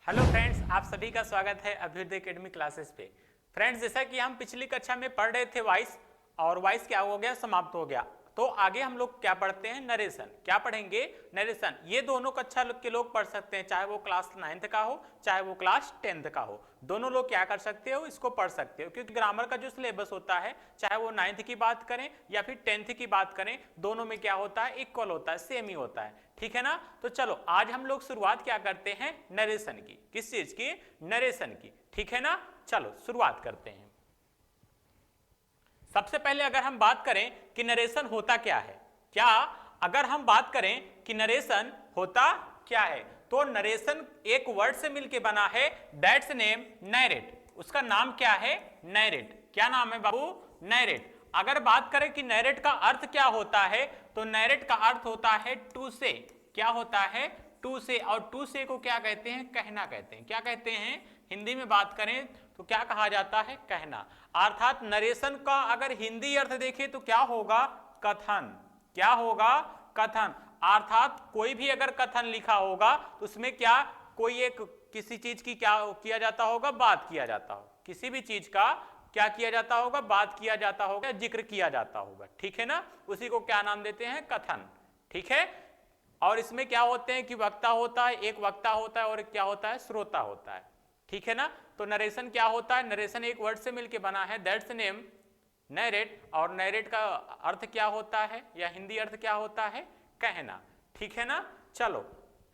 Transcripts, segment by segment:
Hello friends, आप सभी का स्वागत है अभ्युदय एकेडमी क्लासेस पे। फ्रेंड्स, जैसा कि हम पिछली कक्षा में पढ़ रहे थे वॉइस, और वॉइस क्या हो गया, समाप्त हो गया। तो आगे हम लोग क्या पढ़ते हैं, नरेशन। क्या पढ़ेंगे, नरेशन। ये दोनों कक्षा के लोग पढ़ सकते हैं, चाहे वो क्लास 9th का हो चाहे वो क्लास 10th का हो। दोनों लोग क्या कर सकते हो, इसको पढ़ सकते हो, क्योंकि ग्रामर का जो सिलेबस होता है, चाहे वो 9th की बात करें या फिर 10th की बात करें, दोनों में क्या होता है, इक्वल होता है, सेम ही होता है। ठीक है ना। तो चलो आज हम लोग शुरुआत क्या करते हैं, नरेशन की। किस चीज की, नरेशन की। ठीक है ना। चलो शुरुआत करते हैं। सबसे पहले अगर हम बात करें कि नरेशन होता क्या है, क्या अगर हम बात करें कि नरेशन होता क्या है, तो नरेशन एक वर्ड से मिलके बना है, दैट्स नेम नैरेट। उसका नाम क्या है, नैरेट। क्या नाम है बाबू, नैरेट। अगर बात करें कि नैरेट का अर्थ क्या होता है, तो नैरेट का अर्थ होता है टू से। क्या होता है, टू से। और टू से को क्या कहते हैं, कहना कहते हैं। क्या कहते हैं, हिंदी में बात करें तो क्या कहा जाता है, कहना। अर्थात नरेशन का अगर हिंदी अर्थ देखें तो क्या होगा, कथन। क्या होगा, कथन। अर्थात कोई भी अगर कथन लिखा होगा तो उसमें क्या, कोई एक किसी चीज की क्या किया जाता होगा, बात किया जाता होगा। किसी भी चीज का क्या किया जाता होगा, बात किया जाता होगा, जिक्र किया जाता होगा। ठीक है ना। उसी को क्या नाम देते हैं, कथन। ठीक है। और इसमें क्या होते हैं कि वक्ता होता है, एक वक्ता होता है, और क्या होता है, श्रोता होता है। ठीक है ना। तो नरेशन क्या होता है, नरेशन एक वर्ड से मिलके बना है, दैट्स नेम नैरेट। और नैरेट का अर्थ क्या होता है, या हिंदी अर्थ क्या होता है, कहना। ठीक है ना। चलो,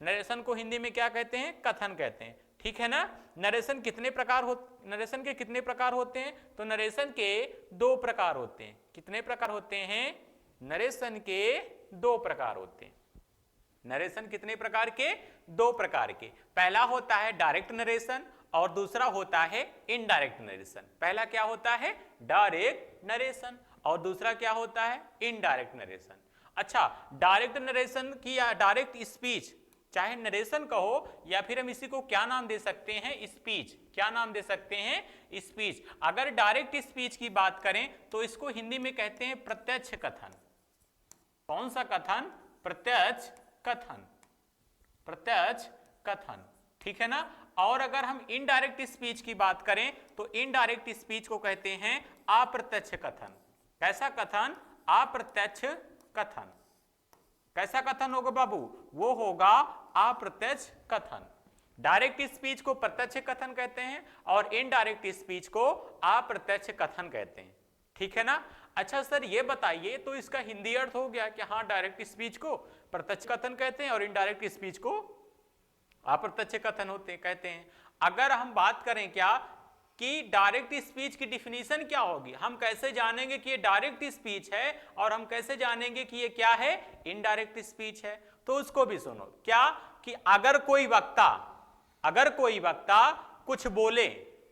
नरेशन को हिंदी में क्या कहते हैं, कथन कहते हैं। ठीक है ना। नरेशन कितने प्रकार हो, नरेशन के कितने प्रकार होते हैं, तो नरेशन के दो प्रकार होते हैं। कितने प्रकार होते हैं, नरेशन के दो प्रकार होते हैं। नरेशन कितने प्रकार के, दो प्रकार के। पहला होता है डायरेक्ट नरेशन और दूसरा होता है इनडायरेक्ट नरेशन। पहला क्या होता है, डायरेक्ट नरेशन, और दूसरा क्या होता है, इनडायरेक्ट नरेशन। अच्छा, डायरेक्ट नरेशन की या डायरेक्ट स्पीच, चाहे नरेशन कहो या फिर हम इसी को क्या नाम दे सकते हैं, स्पीच। क्या नाम दे सकते हैं, स्पीच। अगर डायरेक्ट स्पीच की बात करें तो इसको हिंदी में कहते हैं प्रत्यक्ष कथन। कौन सा कथन, प्रत्यक्ष कथन। प्रत्यक्ष कथन। ठीक है ना। और अगर हम इनडायरेक्ट स्पीच की बात करें तो इनडायरेक्ट स्पीच को कहते हैं अप्रत्यक्ष कथन। कैसा कथन, अप्रत्यक्ष कथन। कैसा कथन होगा बाबू, वो होगा अप्रत्यक्ष कथन। डायरेक्ट स्पीच को प्रत्यक्ष कथन कहते हैं और इनडायरेक्ट स्पीच को अप्रत्यक्ष कथन कहते हैं। ठीक है ना। अच्छा सर ये बताइए, तो इसका हिंदी अर्थ हो गया कि हाँ, डायरेक्ट स्पीच को प्रत्यक्ष कथन कहते हैं और इनडायरेक्ट स्पीच को अप्रत्यक्ष कथन होते कहते हैं। अगर हम बात करें क्या कि डायरेक्ट स्पीच की डिफिनीशन क्या होगी, हम कैसे जानेंगे कि ये डायरेक्ट स्पीच है और हम कैसे जानेंगे कि ये क्या है, इनडायरेक्ट स्पीच है, तो उसको भी सुनो। क्या कि अगर कोई वक्ता कुछ बोले,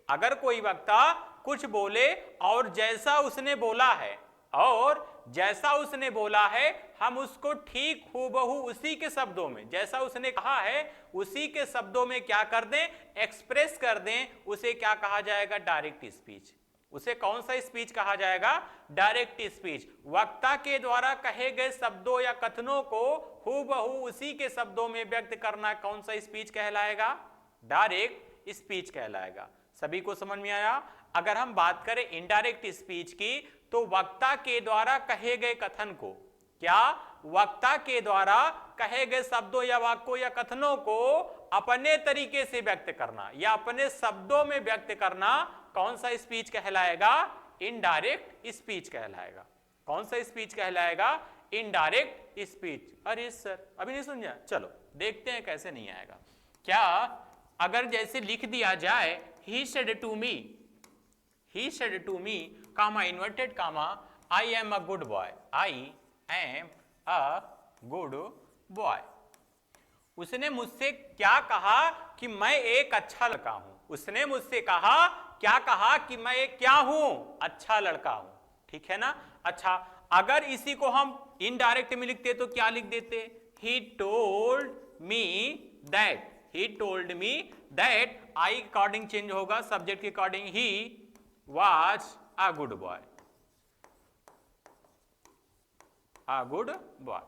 अगर कोई वक्ता कुछ बोले और जैसा उसने बोला है, और जैसा उसने बोला है हम उसको ठीक हूबहू उसी के शब्दों में, जैसा उसने कहा है उसी के शब्दों में क्या कर दें, एक्सप्रेस कर दें, उसे क्या कहा जाएगा, डायरेक्ट स्पीच। उसे कौन सा स्पीच कहा जाएगा, डायरेक्ट स्पीच। वक्ता के द्वारा कहे गए शब्दों या कथनों को हूबहू उसी के शब्दों में व्यक्त करना कौन सा स्पीच कहलाएगा, डायरेक्ट स्पीच कहलाएगा। सभी को समझ में आया। अगर हम बात करें इनडायरेक्ट स्पीच की, तो वक्ता के द्वारा कहे गए कथन को, क्या, वक्ता के द्वारा कहे गए शब्दों या वाक्यों या कथनों को अपने तरीके से व्यक्त करना या अपने शब्दों में व्यक्त करना कौन सा स्पीच कहलाएगा, इनडायरेक्ट स्पीच कहलाएगा। कौन सा स्पीच कहलाएगा, इनडायरेक्ट स्पीच। अरे सर अभी नहीं समझा, चलो देखते हैं कैसे नहीं आएगा। क्या अगर जैसे लिख दिया जाए, he said to me, comma inverted comma, I am a good boy, I am a good boy। उसने मुझसे क्या कहा कि मैं एक अच्छा लड़का हूं। उसने मुझसे कहा, क्या कहा कि मैं एक क्या हूं, अच्छा लड़का हूं। ठीक है ना। अच्छा, अगर इसी को हम इनडायरेक्ट में लिखते तो क्या लिख देते, he told me that, he told me that, I according change होगा सब्जेक्ट के according, he was a good boy, a good boy।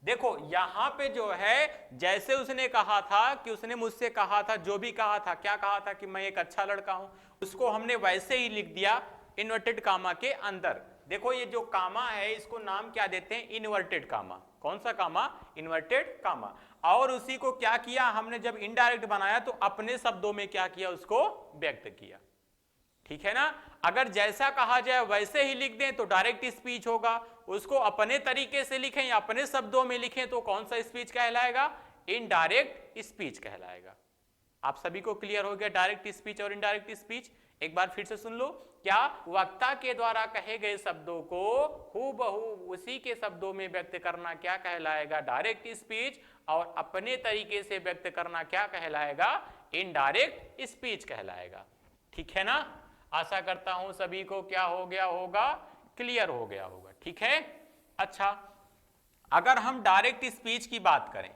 देखो यहां पे जो है जैसे उसने कहा था कि उसने मुझसे कहा था, जो भी कहा था, क्या कहा था कि मैं एक अच्छा लड़का हूं, उसको हमने वैसे ही लिख दिया इन्वर्टेड कामा के अंदर। देखो ये जो कामा है इसको नाम क्या देते हैं, इन्वर्टेड कामा। कौन सा कामा, इन्वर्टेड कामा। और उसी को क्या किया हमने, जब इनडायरेक्ट बनाया तो अपने शब्दों में क्या किया, उसको व्यक्त किया। ठीक है ना। अगर जैसा कहा जाए वैसे ही लिख दें तो डायरेक्ट स्पीच होगा, उसको अपने तरीके से लिखें या अपने शब्दों में लिखें तो कौन सा स्पीच कहलाएगा, इनडायरेक्ट स्पीच कहलाएगा। आप सभी को क्लियर हो गया डायरेक्ट स्पीच और इनडायरेक्ट स्पीच। एक बार फिर से सुन लो, क्या वक्ता के द्वारा कहे गए शब्दों को हूबहू उसी के शब्दों में व्यक्त करना क्या कहलाएगा, डायरेक्ट स्पीच, और अपने तरीके से व्यक्त करना क्या कहलाएगा, इनडायरेक्ट स्पीच कहलाएगा। ठीक है ना। आशा करता हूं सभी को क्या हो गया होगा, क्लियर हो गया होगा। ठीक है। अच्छा, अगर हम डायरेक्ट स्पीच की बात करें,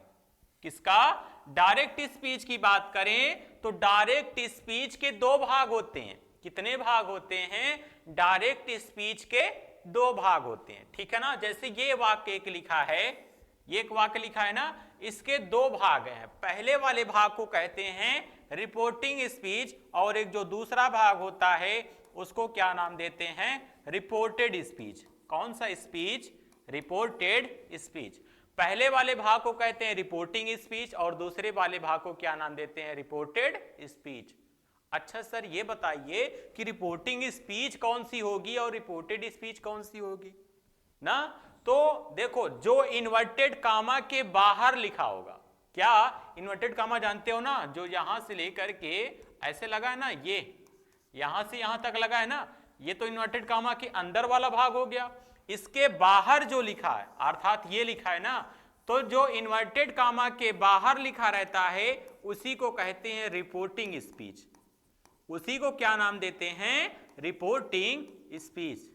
किसका, डायरेक्ट स्पीच की बात करें तो डायरेक्ट स्पीच के दो भाग होते हैं। कितने भाग होते हैं, डायरेक्ट स्पीच के दो भाग होते हैं। ठीक है ना। जैसे ये वाक्य एक लिखा है, ये एक वाक्य लिखा है ना, इसके दो भाग हैं। पहले वाले भाग को कहते हैं रिपोर्टिंग स्पीच, और एक जो दूसरा भाग होता है उसको क्या नाम देते हैं, रिपोर्टेड स्पीच। कौन सा स्पीच, रिपोर्टेड स्पीच। पहले वाले भाग को कहते हैं रिपोर्टिंग स्पीच और दूसरे वाले भाग को क्या नाम देते हैं, रिपोर्टेड स्पीच। अच्छा सर ये बताइए कि रिपोर्टिंग स्पीच कौन सी होगी और रिपोर्टेड स्पीच कौन सी होगी ना। तो देखो जो इन्वर्टेड कामा के बाहर लिखा होगा, क्या इन्वर्टेड कामा जानते हो ना, जो यहां से लेकर के ऐसे लगा है ना, ये यहां से यहां तक लगा है ना, ये तो इन्वर्टेड कामा के अंदर वाला भाग हो गया। इसके बाहर जो लिखा है, अर्थात ये लिखा है ना, तो जो इन्वर्टेड कामा के बाहर लिखा रहता है उसी को कहते हैं रिपोर्टिंग स्पीच। उसी को क्या नाम देते हैं, रिपोर्टिंग स्पीच।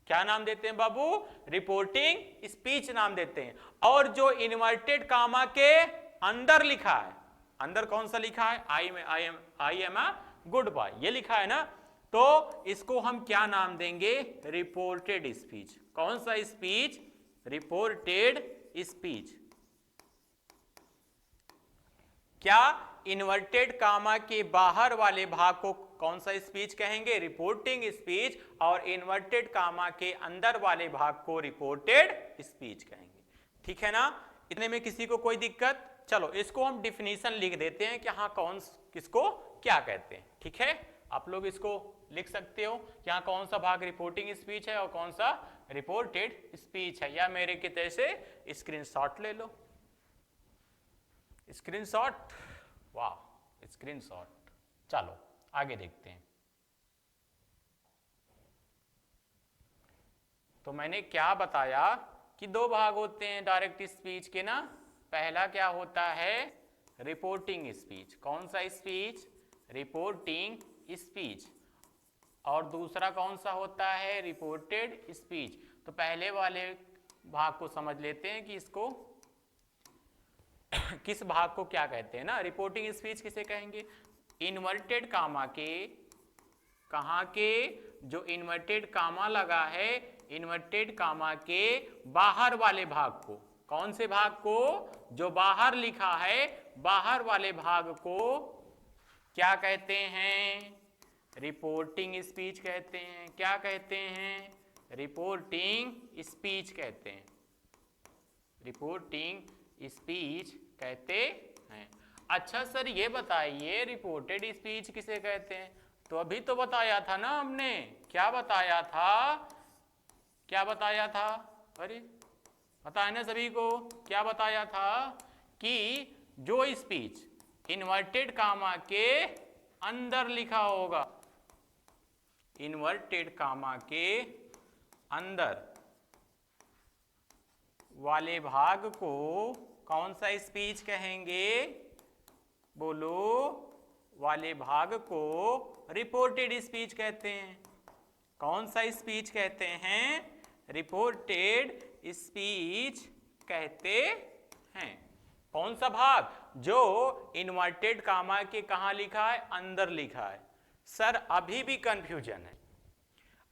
क्या नाम देते हैं बाबू, रिपोर्टिंग स्पीच नाम देते हैं। और जो इन्वर्टेड कामा के अंदर लिखा है, अंदर कौन सा लिखा है, आई एम अ गुड बॉय, ये लिखा है ना, तो इसको हम क्या नाम देंगे, रिपोर्टेड स्पीच। कौन सा स्पीच, रिपोर्टेड स्पीच। क्या इन्वर्टेड कामा के बाहर वाले भाग को कौन सा स्पीच कहेंगे, रिपोर्टिंग स्पीच, और इन्वर्टेड कामा के अंदर वाले भाग को रिपोर्टेड स्पीच कहेंगे। ठीक है ना। इतने में किसी को कोई दिक्कत, चलो इसको हम डिफिनीशन लिख देते हैं कि हाँ कौन किसको क्या कहते हैं। ठीक है, आप लोग इसको लिख सकते हो कि हाँ कौन सा भाग रिपोर्टिंग स्पीच है और कौन सा रिपोर्टेड स्पीच है, या मेरे की तरह से स्क्रीनशॉट ले लो। स्क्रीनशॉट, वाह स्क्रीनशॉट। चलो आगे देखते हैं। तो मैंने क्या बताया कि दो भाग होते हैं डायरेक्ट स्पीच के ना। पहला क्या होता है, रिपोर्टिंग स्पीच। कौन सा स्पीच, रिपोर्टिंग स्पीच। और दूसरा कौन सा होता है, रिपोर्टेड स्पीच। तो पहले वाले भाग को समझ लेते हैं कि इसको किस भाग को क्या कहते हैं ना। रिपोर्टिंग स्पीच किसे कहेंगे, इन्वर्टेड कामा के, कहां के, जो इन्वर्टेड कामा लगा है इन्वर्टेड कामा के बाहर वाले भाग को। कौन से भाग को, जो बाहर लिखा है बाहर वाले भाग को क्या कहते हैं, रिपोर्टिंग स्पीच कहते हैं। क्या कहते हैं, रिपोर्टिंग स्पीच कहते हैं, रिपोर्टिंग स्पीच कहते हैं। अच्छा सर ये बताइए रिपोर्टेड स्पीच किसे कहते हैं, तो अभी तो बताया था ना हमने, क्या बताया था, क्या बताया था, अरे बताया ना सभी को, क्या बताया था कि जो स्पीच इन्वर्टेड कामा के अंदर लिखा होगा, इन्वर्टेड कामा के अंदर वाले भाग को कौन सा स्पीच कहेंगे, बोलो, वाले भाग को रिपोर्टेड स्पीच कहते हैं। कौन सा स्पीच कहते हैं, रिपोर्टेड स्पीच कहते हैं। कौन सा भाग, जो इन्वर्टेड कामा के कहां लिखा है, अंदर लिखा है। सर अभी भी कंफ्यूजन है,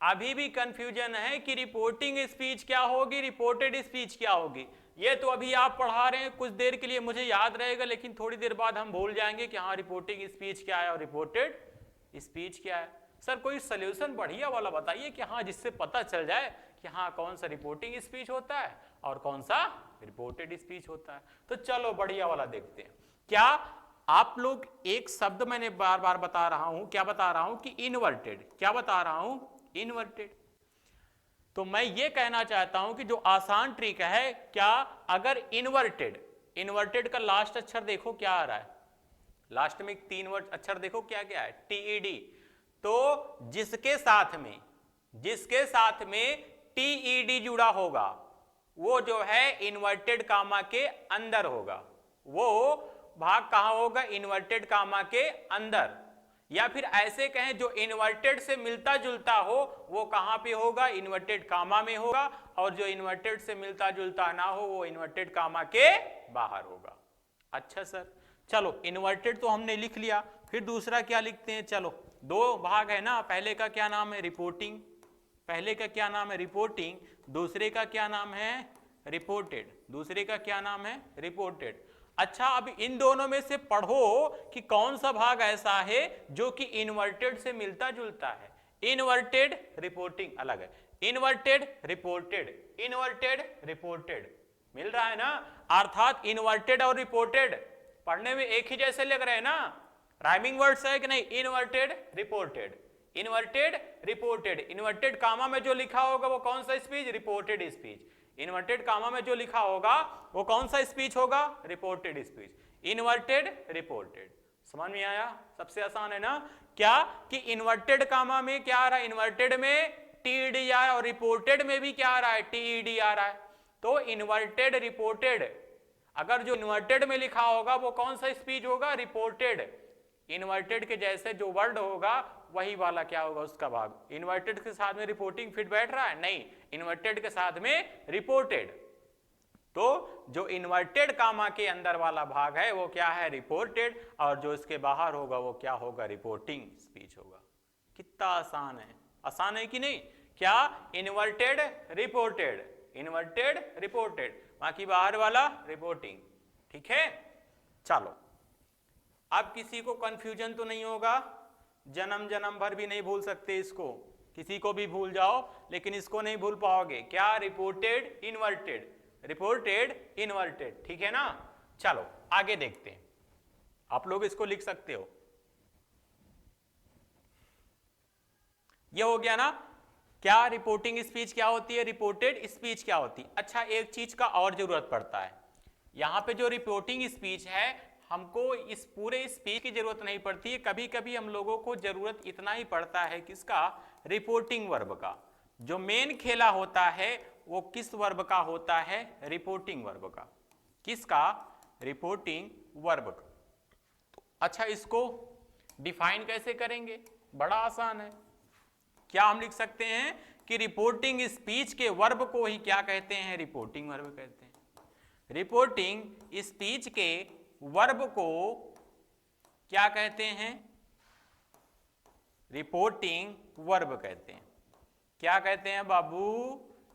अभी भी कंफ्यूजन है कि रिपोर्टिंग स्पीच क्या होगी, रिपोर्टेड स्पीच क्या होगी। ये तो अभी आप पढ़ा रहे हैं, कुछ देर के लिए मुझे याद रहेगा, लेकिन थोड़ी देर बाद हम भूल जाएंगे कि हाँ रिपोर्टिंग स्पीच क्या है और रिपोर्टेड स्पीच क्या है। सर कोई सॉल्यूशन बढ़िया वाला बताइए कि हाँ जिससे पता चल जाए कि हाँ कौन सा रिपोर्टिंग स्पीच होता है और कौन सा रिपोर्टेड स्पीच होता है। तो चलो बढ़िया वाला देखते हैं। क्या आप लोग, एक शब्द मैंने बार बार बता रहा हूं, क्या बता रहा हूं कि इनवर्टेड, क्या बता रहा हूं, इनवर्टेड। तो मैं ये कहना चाहता हूं कि जो आसान ट्रिक है, क्या अगर इनवर्टेड, इनवर्टेड का लास्ट अक्षर देखो क्या आ रहा है, लास्ट में 3 वर्ड अक्षर देखो क्या क्या है, टीईडी। तो जिसके साथ में टीईडी जुड़ा होगा वो जो है इन्वर्टेड कामा के अंदर होगा, वो भाग कहां होगा, इन्वर्टेड कामा के अंदर। या फिर ऐसे कहें जो इन्वर्टेड से मिलता जुलता हो वो कहां पे होगा, इन्वर्टेड कामा में होगा, और जो इन्वर्टेड से मिलता जुलता ना हो वो इन्वर्टेड कामा के बाहर होगा। अच्छा सर, चलो इन्वर्टेड तो हमने लिख लिया, फिर दूसरा क्या लिखते हैं। चलो 2 भाग है ना, पहले का क्या नाम है, रिपोर्टिंग, पहले का क्या नाम है रिपोर्टिंग, दूसरे का क्या नाम है रिपोर्टेड, दूसरे का क्या नाम है रिपोर्टेड। अच्छा अब इन दोनों में से पढ़ो कि कौन सा भाग ऐसा है जो कि इन्वर्टेड से मिलता जुलता है। इन्वर्टेड रिपोर्टिंग अलग है, इन्वर्टेड रिपोर्टेड, इन्वर्टेड रिपोर्टेड मिल रहा है ना, अर्थात इन्वर्टेड और रिपोर्टेड पढ़ने में एक ही जैसे लग रहे हैं ना, राइमिंग वर्ड्स है कि नहीं, inverted reported, inverted reported. Inverted comma में जो लिखा होगा वो कौन सा speech, reported speech. Inverted comma में जो लिखा होगा वो कौन सा स्पीच होगा, रिपोर्टेड स्पीच। इन्वर्टेड रिपोर्टेड, समझ में आया, सबसे आसान है ना। क्या कि इन्वर्टेड कामा में क्या आ रहा है, इन्वर्टेड में टीईडी आ रहा है और रिपोर्टेड में भी क्या आ रहा है, टीईडी आ रहा है। तो इन्वर्टेड रिपोर्टेड, अगर जो इन्वर्टेड में लिखा होगा वो कौन सा स्पीच होगा, रिपोर्टेड। इन्वर्टेड के जैसे जो वर्ड होगा वही वाला क्या होगा उसका भाग। इन्वर्टेड के साथ में रिपोर्टिंग फिट बैठ रहा है, नहीं, इन्वर्टेड के साथ में रिपोर्टेड। तो जो इन्वर्टेड कामा के अंदर वाला भाग है वो क्या है, रिपोर्टेड, और जो इसके बाहर होगा वो क्या होगा, रिपोर्टिंग स्पीच होगा। कितना आसान है, आसान है कि नहीं। क्या इन्वर्टेड रिपोर्टेड, इन्वर्टेड रिपोर्टेड, बाकी बाहर वाला रिपोर्टिंग, ठीक है। चलो अब किसी को कंफ्यूजन तो नहीं होगा, जन्म जन्म भर भी नहीं भूल सकते इसको, किसी को भी भूल जाओ लेकिन इसको नहीं भूल पाओगे। क्या, रिपोर्टेड इन्वर्टेड, रिपोर्टेड इन्वर्टेड, ठीक है ना। चलो आगे देखते हैं, आप लोग इसको लिख सकते हो। ये हो गया ना, क्या रिपोर्टिंग स्पीच क्या होती है, रिपोर्टेड स्पीच क्या होती है। अच्छा एक चीज का और जरूरत पड़ता है, यहां पे जो रिपोर्टिंग स्पीच है हमको इस पूरे स्पीच की जरूरत नहीं पड़ती है, कभी कभी हम लोगों को जरूरत इतना ही पड़ता है किसका, रिपोर्टिंग वर्ब का। जो मेन खेला होता है वो किस वर्ब का होता है, रिपोर्टिंग वर्ब का। किसका, रिपोर्टिंग वर्ब का। तो अच्छा इसको डिफाइन कैसे करेंगे, बड़ा आसान है। क्या हम लिख सकते हैं कि रिपोर्टिंग स्पीच के वर्ब को ही क्या कहते हैं, रिपोर्टिंग वर्ब कहते हैं। रिपोर्टिंग स्पीच के वर्ब को क्या कहते हैं, रिपोर्टिंग वर्ब कहते हैं। क्या कहते हैं बाबू,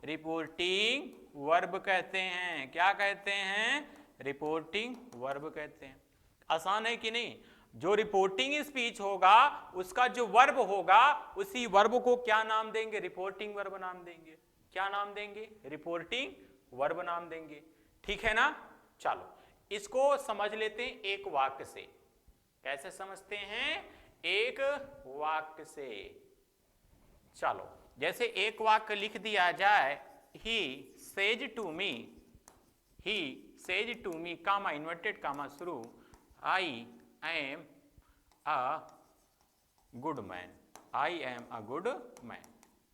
रिपोर्टिंग वर्ब कहते हैं। क्या कहते हैं, रिपोर्टिंग वर्ब कहते हैं। आसान है कि नहीं। जो रिपोर्टिंग स्पीच होगा उसका जो वर्ब होगा उसी वर्ब को क्या नाम देंगे, रिपोर्टिंग वर्ब नाम देंगे। क्या नाम देंगे, रिपोर्टिंग वर्ब नाम देंगे, ठीक है ना। चलो इसको समझ लेते हैं एक वाक्य से। कैसे समझते हैं, एक वाक्य से। चलो जैसे एक वाक्य लिख दिया जाए, he says to me, he says to me comma inverted comma शुरू, I am a good man, I am a good man,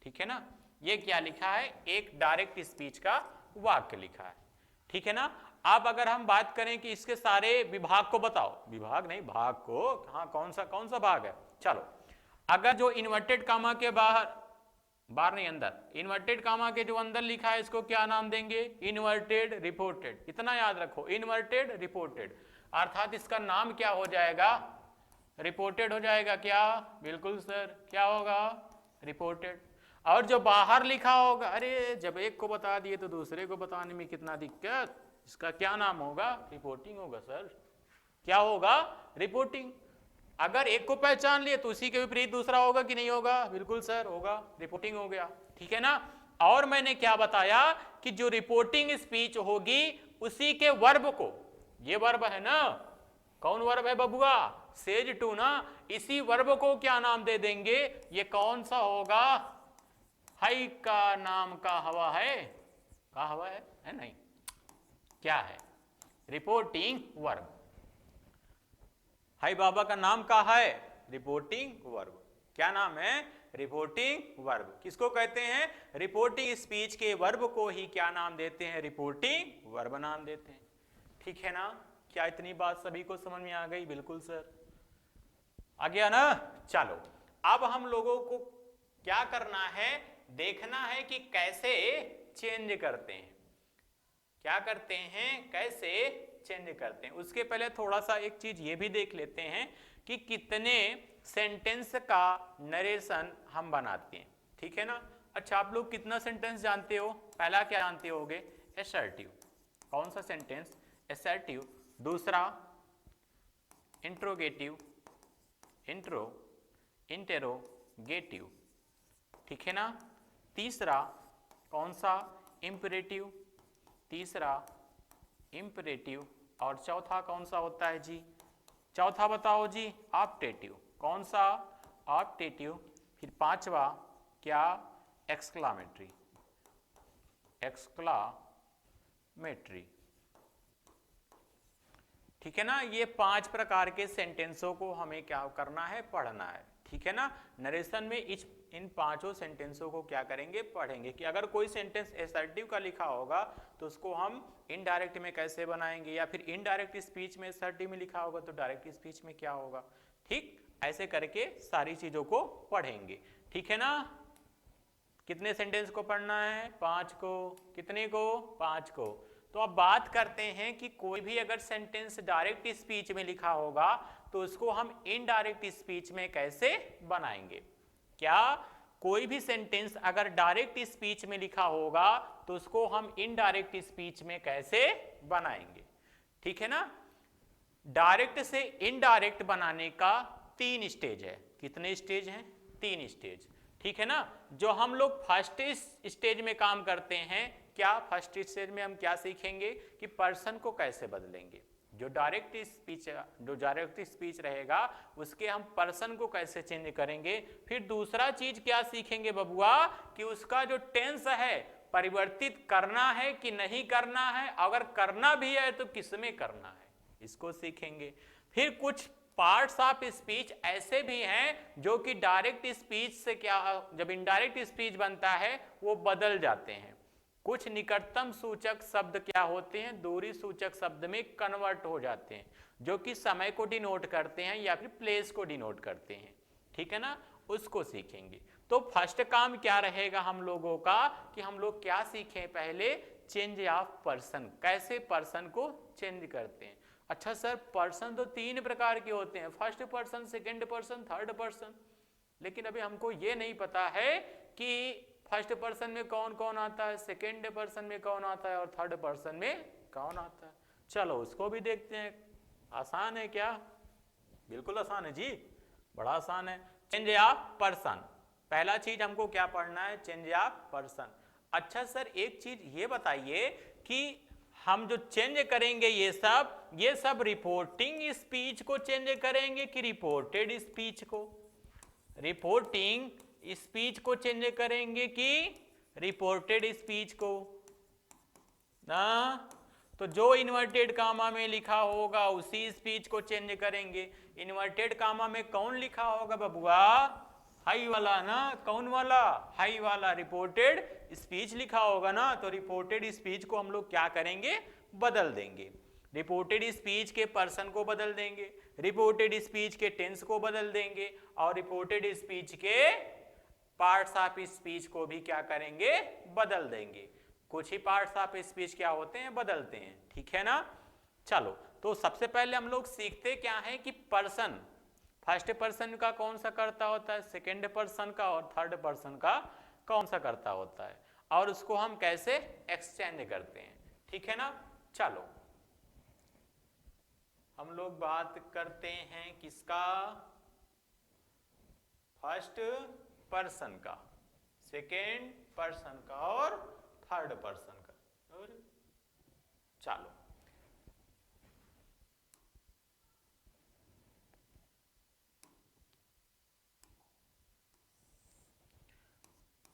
ठीक है ना। ये क्या लिखा है, एक डायरेक्ट स्पीच का वाक्य लिखा है, ठीक है ना। अब अगर हम बात करें कि इसके सारे विभाग को बताओ, विभाग नहीं भाग को, हाँ कौन सा भाग है। चलो अगर जो इन्वर्टेड कामा के बाहर नहीं अंदर, इन्वर्टेड कामा के जो अंदर लिखा है इसको क्या नाम देंगे, इन्वर्टेड रिपोर्टेड। इतना याद रखो, इन्वर्टेड रिपोर्टेड, अर्थात इसका नाम क्या हो जाएगा, रिपोर्टेड हो जाएगा। क्या, बिल्कुल सर, क्या होगा, रिपोर्टेड। और जो बाहर लिखा होगा, अरे जब एक को बता दिए तो दूसरे को बताने में कितना दिक्कत, इसका क्या नाम होगा? रिपोर्टिंग होगा सर। क्या होगा? रिपोर्टिंग। अगर एक को पहचान लिए तो उसी के विपरीत दूसरा होगा कि नहीं होगा? बिल्कुल सर होगा, रिपोर्टिंग हो गया। ठीक है ना। और मैंने क्या बताया कि जो रिपोर्टिंग स्पीच होगी उसी के वर्ब को, ये वर्ब है ना, कौन वर्ब है बबुआ? सेज टू ना। इसी वर्ब को क्या नाम दे देंगे? ये कौन सा होगा? हाई का नाम का हवा है, का हवा है नहीं, क्या है? Reporting verb. हाई बाबा का नाम का है? Reporting verb. क्या नाम है? Reporting verb. किसको कहते हैं? रिपोर्टिंग स्पीच के वर्ब को ही क्या नाम देते हैं? रिपोर्टिंग वर्ब नाम देते हैं। ठीक है ना। क्या इतनी बात सभी को समझ में आ गई? बिल्कुल सर, आ गया ना। चलो अब हम लोगों को क्या करना है, देखना है कि कैसे चेंज करते हैं, क्या करते हैं, कैसे चेंज करते हैं। उसके पहले थोड़ा सा एक चीज ये भी देख लेते हैं कि कितने सेंटेंस का नरेशन हम बनाते हैं। ठीक है ना। अच्छा, आप लोग कितना सेंटेंस जानते हो? पहला क्या जानते होगे? असर्टिव। कौन सा सेंटेंस? असर्टिव। दूसरा इंट्रोगेटिव, इंट्रो, इंटेरोगेटिव। ठीक है ना। तीसरा कौन सा? इंपरेटिव। तीसरा इंपरेटिव। और चौथा कौन सा होता है जी? चौथा बताओ जी? ऑप्टेटिव। कौन सा? ऑप्टेटिव। फिर पांचवा क्या? Exclamatory, exclamatory. ठीक है ना। ये 5 प्रकार के सेंटेंसों को हमें क्या करना है? पढ़ना है। ठीक है ना। नरेशन में इन 5 सेंटेंसों को क्या करेंगे? पढ़ेंगे कि अगर कोई सेंटेंस असर्टिव का लिखा होगा तो उसको हम इनडायरेक्ट में कैसे बनाएंगे, या फिर इनडायरेक्ट स्पीच में असर्टिव में लिखा होगा तो डायरेक्ट स्पीच में क्या होगा। ठीक, ऐसे करके सारी चीजों को पढ़ेंगे। ठीक है ना। कितने सेंटेंस को पढ़ना है? 5 को। कितने को? 5 को। तो अब बात करते हैं कि कोई भी अगर सेंटेंस डायरेक्ट स्पीच में लिखा होगा तो उसको हम इनडायरेक्ट स्पीच में कैसे बनाएंगे। क्या कोई भी सेंटेंस अगर डायरेक्ट स्पीच में लिखा होगा तो उसको हम इनडायरेक्ट स्पीच में कैसे बनाएंगे। ठीक है ना। डायरेक्ट से इनडायरेक्ट बनाने का 3 स्टेज है। कितने स्टेज हैं? 3 स्टेज। ठीक है ना। जो हम लोग फर्स्ट स्टेज में काम करते हैं, क्या फर्स्ट स्टेज में हम क्या सीखेंगे कि पर्सन को कैसे बदलेंगे। जो डायरेक्ट स्पीच रहेगा उसके हम पर्सन को कैसे चेंज करेंगे। फिर दूसरा चीज क्या सीखेंगे बबुआ कि उसका जो टेंस है परिवर्तित करना है कि नहीं करना है, अगर करना भी है तो किसमें करना है, इसको सीखेंगे। फिर कुछ पार्ट्स ऑफ स्पीच ऐसे भी हैं जो कि डायरेक्ट स्पीच से क्या, जब इनडायरेक्ट स्पीच बनता है वो बदल जाते हैं। कुछ निकटतम सूचक शब्द क्या होते हैं? दूरी सूचक शब्द में कन्वर्ट हो जाते हैं, जो कि समय को डिनोट करते हैं या फिर प्लेस को डिनोट करते हैं। ठीक है ना। उसको सीखेंगे। तो फर्स्ट काम क्या रहेगा हम लोगों का कि हम लोग क्या सीखें? पहले चेंज ऑफ पर्सन, कैसे पर्सन को चेंज करते हैं। अच्छा सर, पर्सन तो 3 प्रकार के होते हैं, first person, second person, third person, लेकिन अभी हमको ये नहीं पता है कि फर्स्ट पर्सन में कौन कौन आता है, सेकंड पर्सन में कौन आता है और थर्ड पर्सन में कौन आता है। चलो उसको भी देखते हैं। आसान है क्या? बिल्कुल आसान है जी, बड़ा आसान है। चेंज ऑफ पर्सन, पहला चीज हमको क्या पढ़ना है? Change of person. अच्छा सर, एक चीज ये बताइए कि हम जो चेंज करेंगे ये सब रिपोर्टिंग स्पीच को चेंज करेंगे कि रिपोर्टेड स्पीच को? रिपोर्टिंग स्पीच को चेंज करेंगे कि रिपोर्टेड स्पीच को ना? तो जो इन्वर्टेड कामा में लिखा होगा उसी स्पीच को चेंज करेंगे। इन्वर्टेड कामा में कौन लिखा होगा बबुआ? हाई वाला ना। कौन वाला? हाई वाला। रिपोर्टेड स्पीच लिखा होगा ना, तो रिपोर्टेड स्पीच को हम लोग क्या करेंगे? बदल देंगे। रिपोर्टेड स्पीच के पर्सन को बदल देंगे, रिपोर्टेड स्पीच के टेंस को बदल देंगे, और रिपोर्टेड स्पीच के पार्ट्स ऑफ स्पीच को भी क्या करेंगे? बदल देंगे। कुछ ही पार्ट्स ऑफ स्पीच क्या होते हैं? बदलते हैं। ठीक है ना। चलो, तो सबसे पहले हम लोग सीखते क्या है कि पर्सन, फर्स्ट पर्सन का कौन सा कर्ता होता है, सेकेंड पर्सन का और थर्ड पर्सन का कौन सा कर्ता होता है और उसको हम कैसे एक्सचेंज करते हैं, ठीक है ना। चलो हम लोग बात करते हैं किसका, फर्स्ट पर्सन का, सेकेंड पर्सन का और थर्ड पर्सन का। और चलो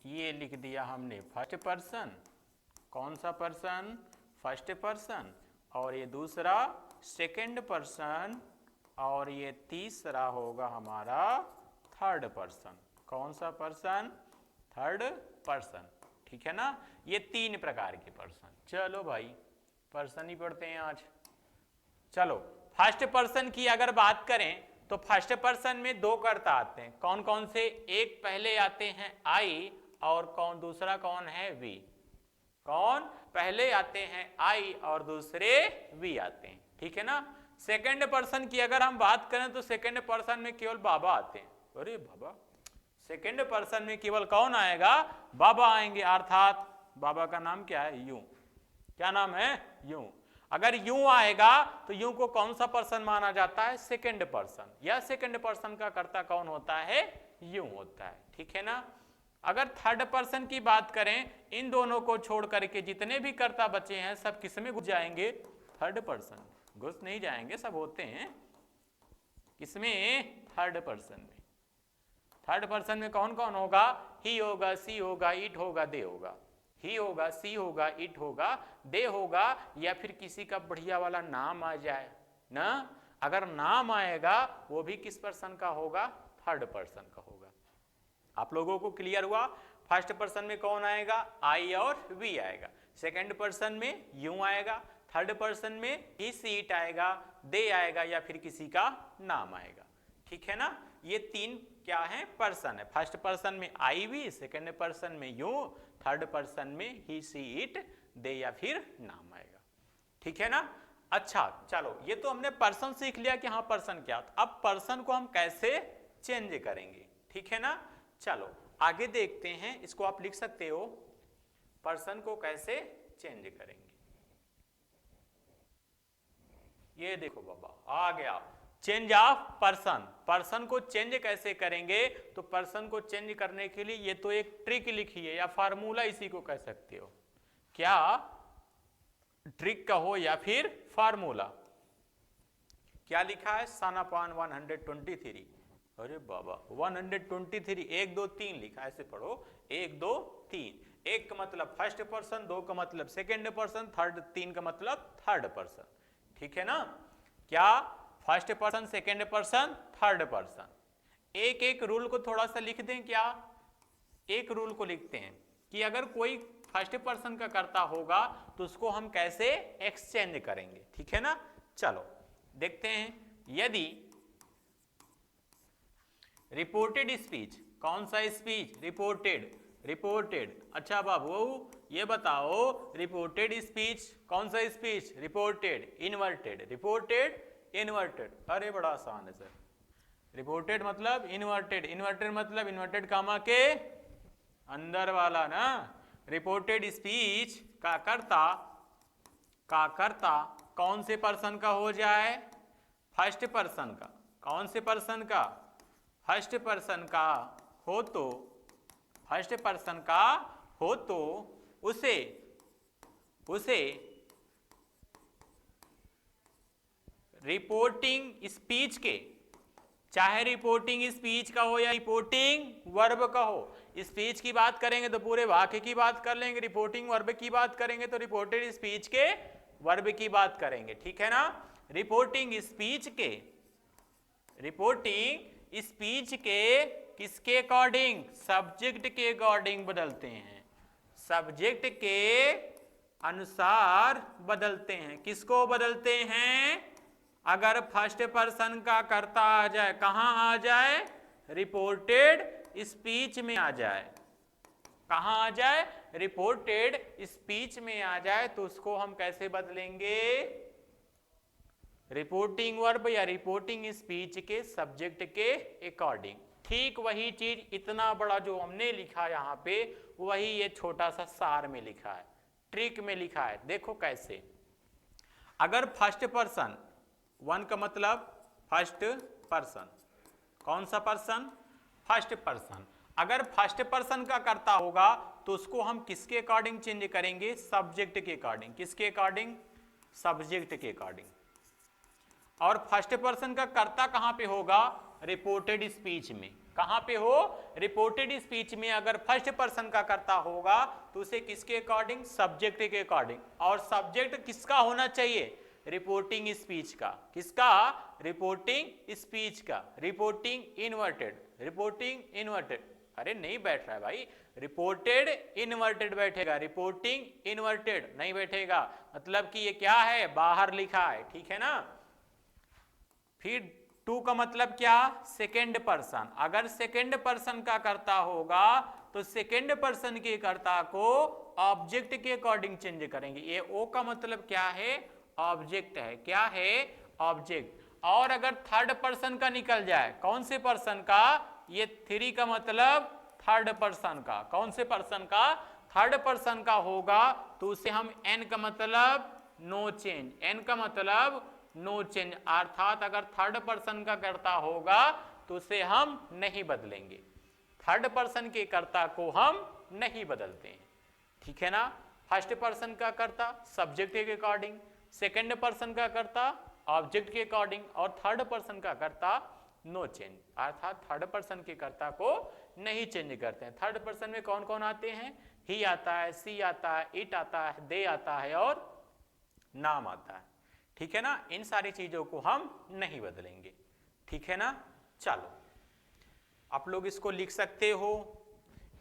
ये लिख दिया हमने फर्स्ट पर्सन, कौन सा पर्सन, फर्स्ट पर्सन, और ये दूसरा सेकंड पर्सन, और ये तीसरा होगा हमारा थर्ड पर्सन, कौन सा पर्सन, थर्ड पर्सन, ठीक है ना। ये तीन प्रकार के पर्सन। चलो भाई पर्सन ही पढ़ते हैं आज। चलो फर्स्ट पर्सन की अगर बात करें तो फर्स्ट पर्सन में दो कर्ता आते हैं, कौन कौन से, एक पहले आते हैं आई और कौन दूसरा कौन है वी, कौन पहले आते हैं आई और दूसरे वी आते हैं, ठीक है ना। सेकंड पर्सन की अगर हम बात करें तो सेकंड पर्सन में केवल बाबा आते हैं। अरे बाबा, सेकंड पर्सन में केवल कौन आएगा, बाबा आएंगे, अर्थात बाबा का नाम क्या है, यू, क्या नाम है, यू। अगर यू आएगा तो यू को कौन सा पर्सन माना जाता है, सेकंड पर्सन, या सेकंड पर्सन का कर्ता कौन होता है, यू होता है, ठीक है ना। अगर थर्ड पर्सन की बात करें, इन दोनों को छोड़ करके जितने भी कर्ता बचे हैं सब किस में घुस जाएंगे, थर्ड पर्सन, घुस नहीं जाएंगे, सब होते हैं किसमें, थर्ड पर्सन में। थर्ड पर्सन में कौन कौन होगा, ही होगा, सी होगा, इट होगा, दे होगा, ही होगा, सी होगा, इट होगा, दे होगा, या फिर किसी का बढ़िया वाला नाम आ जाए ना। अगर नाम आएगा वो भी किस पर्सन का होगा, थर्ड पर्सन का होगा। आप लोगों को क्लियर हुआ। फर्स्ट पर्सन में कौन आएगा, आई और वी आएगा, सेकंड पर्सन में यू आएगा, थर्ड पर्सन में ही सी इट आएगा, दे आएगा, या फिर किसी का नाम आएगा, ठीक है ना। ये तीन क्या है, पर्सन है। फर्स्ट पर्सन में आई वी, सेकंड पर्सन में यू, थर्ड पर्सन में ही सी इट, दे या फिर नाम आएगा, ठीक है ना। अच्छा चलो ये तो हमने पर्सन सीख लिया कि हाँ पर्सन क्या, अब पर्सन को हम कैसे चेंज करेंगे, ठीक है ना। चलो आगे देखते हैं, इसको आप लिख सकते हो, पर्सन को कैसे चेंज करेंगे। ये देखो बाबा आ गया, चेंज ऑफ पर्सन। पर्सन को चेंज कैसे करेंगे, तो पर्सन को चेंज करने के लिए ये तो एक ट्रिक लिखी है या फार्मूला इसी को कह सकते हो, क्या ट्रिक कहो या फिर फार्मूला। क्या लिखा है, सन अपॉन 123। अरे बाबा 123, 1 2 3 लिखा, ऐसे पढ़ो 1 2 3, एक का मतलब फर्स्ट पर्सन, दो का मतलब सेकेंड पर्सन, थर्ड, तीन का मतलब थर्ड पर्सन, ठीक है ना। क्या, first person, second person, third person. एक एक रूल को थोड़ा सा लिख दें, क्या एक रूल को लिखते हैं कि अगर कोई फर्स्ट पर्सन का कर्ता होगा तो उसको हम कैसे एक्सचेंज करेंगे, ठीक है ना। चलो देखते हैं, यदि रिपोर्टेड स्पीच, कौन सा स्पीच, रिपोर्टेड, रिपोर्टेड। अच्छा बाबू ये बताओ, रिपोर्टेड स्पीच कौन सा speech, reported, inverted, reported, inverted. अरे बड़ा आसान है सर, रिपोर्टेड मतलब इन्वर्टेड, इन्वर्टेड मतलब इन्वर्टेड कामा के अंदर वाला ना। रिपोर्टेड स्पीच का कर्ता कौन से पर्सन का हो जाए, फर्स्ट पर्सन का, कौन से पर्सन का, फर्स्ट पर्सन का हो तो, फर्स्ट पर्सन का हो तो उसे रिपोर्टिंग स्पीच के, चाहे रिपोर्टिंग स्पीच का हो या रिपोर्टिंग वर्ब का हो, स्पीच की बात करेंगे तो पूरे वाक्य की बात कर लेंगे, रिपोर्टिंग वर्ब की बात करेंगे तो रिपोर्टेड स्पीच के वर्ब की बात करेंगे, ठीक है ना। रिपोर्टिंग स्पीच के, रिपोर्टिंग स्पीच के किसके अकॉर्डिंग, सब्जेक्ट के अकॉर्डिंग बदलते हैं, सब्जेक्ट के अनुसार बदलते हैं। किसको बदलते हैं, अगर फर्स्ट पर्सन का कर्ता आ जाए, कहां आ जाए, रिपोर्टेड स्पीच में आ जाए, कहां आ जाए, रिपोर्टेड स्पीच में आ जाए, तो उसको हम कैसे बदलेंगे, रिपोर्टिंग वर्ब या रिपोर्टिंग स्पीच के सब्जेक्ट के अकॉर्डिंग, ठीक वही चीज इतना बड़ा जो हमने लिखा यहाँ पे वही ये छोटा सा सार में लिखा है, ट्रिक में लिखा है। देखो कैसे, अगर फर्स्ट पर्सन, वन का मतलब फर्स्ट पर्सन, कौन सा पर्सन, फर्स्ट पर्सन, अगर फर्स्ट पर्सन का कर्ता होगा तो उसको हम किसके अकॉर्डिंग चेंज करेंगे, सब्जेक्ट के अकॉर्डिंग। किसके अकॉर्डिंग, सब्जेक्ट के अकॉर्डिंग। और फर्स्ट पर्सन का कर्ता कहां पे होगा, रिपोर्टेड स्पीच में। कहां पे हो, रिपोर्टेड स्पीच में अगर फर्स्ट पर्सन का कर्ता होगा तो उसे किसके अकॉर्डिंग, सब्जेक्ट के अकॉर्डिंग। और सब्जेक्ट किसका होना चाहिए, रिपोर्टिंग स्पीच का। किसका, रिपोर्टिंग स्पीच का। रिपोर्टिंग इन्वर्टेड, रिपोर्टिंग इन्वर्टेड, अरे नहीं बैठ रहा है भाई, रिपोर्टेड इन्वर्टेड बैठेगा, रिपोर्टिंग इन्वर्टेड नहीं बैठेगा। मतलब कि ये क्या है, बाहर लिखा है, ठीक है ना। फिर टू का मतलब क्या, सेकेंड पर्सन। अगर सेकेंड पर्सन का कर्ता होगा तो सेकेंड पर्सन के कर्ता को ऑब्जेक्ट के अकॉर्डिंग चेंज करेंगे। ये ओ का मतलब क्या है, ऑब्जेक्ट है। क्या है, ऑब्जेक्ट। और अगर थर्ड पर्सन का निकल जाए, कौन से पर्सन का, ये थ्री का मतलब थर्ड पर्सन का। कौन से पर्सन का, थर्ड पर्सन का होगा तो उसे हम एन का मतलब नो चेंज, एन का मतलब नो चेंज, अर्थात अगर थर्ड पर्सन का कर्ता होगा तो उसे हम नहीं बदलेंगे। थर्ड पर्सन के कर्ता को हम नहीं बदलते हैं, ठीक है ना। फर्स्ट पर्सन का कर्ता सब्जेक्ट के अकॉर्डिंग, सेकंड पर्सन का कर्ता ऑब्जेक्ट के अकॉर्डिंग, और थर्ड पर्सन का कर्ता नो चेंज, अर्थात थर्ड पर्सन के कर्ता को नहीं चेंज करते हैं। थर्ड पर्सन में कौन कौन आते हैं, ही आता है, सी आता है, इट आता है, दे आता है और नाम आता है, ठीक है ना। इन सारी चीजों को हम नहीं बदलेंगे, ठीक है ना। चलो आप लोग इसको लिख सकते हो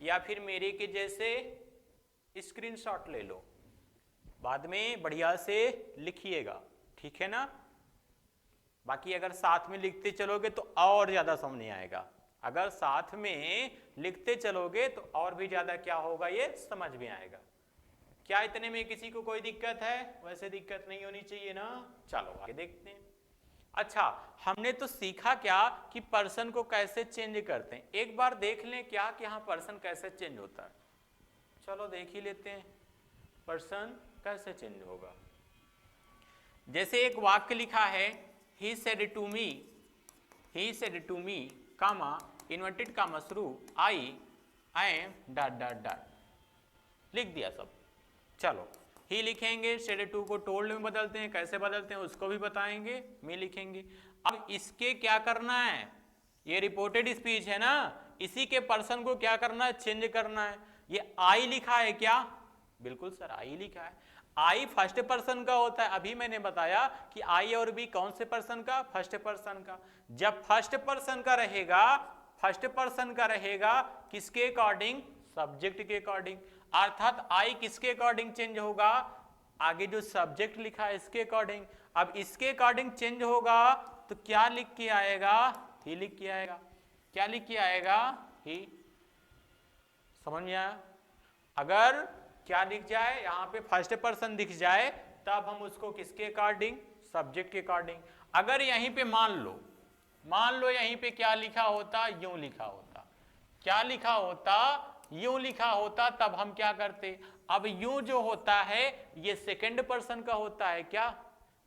या फिर मेरे के जैसे स्क्रीनशॉट ले लो, बाद में बढ़िया से लिखिएगा, ठीक है ना। बाकी अगर साथ में लिखते चलोगे तो और ज्यादा समझ नहीं आएगा। अगर साथ में लिखते चलोगे तो और भी ज्यादा क्या होगा, ये समझ में आएगा। क्या इतने में किसी को कोई दिक्कत है, वैसे दिक्कत नहीं होनी चाहिए ना। चलो आगे देखते हैं। अच्छा, हमने तो सीखा क्या कि पर्सन को कैसे चेंज करते हैं। एक बार देख लें क्या कि यहाँ पर्सन कैसे चेंज होता है। चलो देख ही लेते हैं पर्सन कैसे चेंज होगा। जैसे एक वाक्य लिखा है, he said to me, comma inverted comma शुरू, I am ... लिख दिया सब। चलो ही लिखेंगे, said to को टोल्ड में बदलते हैं, कैसे बदलते हैं उसको भी बताएंगे, मी लिखेंगे। अब इसके क्या करना है, ये रिपोर्टेड स्पीच है ना, इसी के पर्सन को क्या करना है, चेंज करना है। ये आई लिखा है क्या, बिल्कुल सर आई लिखा है। आई फर्स्ट पर्सन का होता है, अभी मैंने बताया कि आई और बी कौन से पर्सन का, फर्स्ट पर्सन का। जब फर्स्ट पर्सन का रहेगा, फर्स्ट पर्सन का रहेगा किसके अकॉर्डिंग, सब्जेक्ट के अकॉर्डिंग, अर्थात आई किसके अकॉर्डिंग चेंज होगा, आगे जो सब्जेक्ट लिखा है इसके अकॉर्डिंग। अब इसके अकॉर्डिंग चेंज होगा तो क्या लिख के आएगा, ही लिख के आएगा। क्या लिख के आएगा, ही। समझ में आया। अगर क्या लिख जाए, यहाँ पे फर्स्ट पर्सन दिख जाए तब हम उसको किसके अकॉर्डिंग, सब्जेक्ट के अकॉर्डिंग। अगर यहीं पे मान लो यहीं पे क्या लिखा होता, यूं लिखा होता, क्या लिखा होता, यूं लिखा होता, तब हम क्या करते। अब यूं जो होता है ये सेकंड पर्सन का होता है। क्या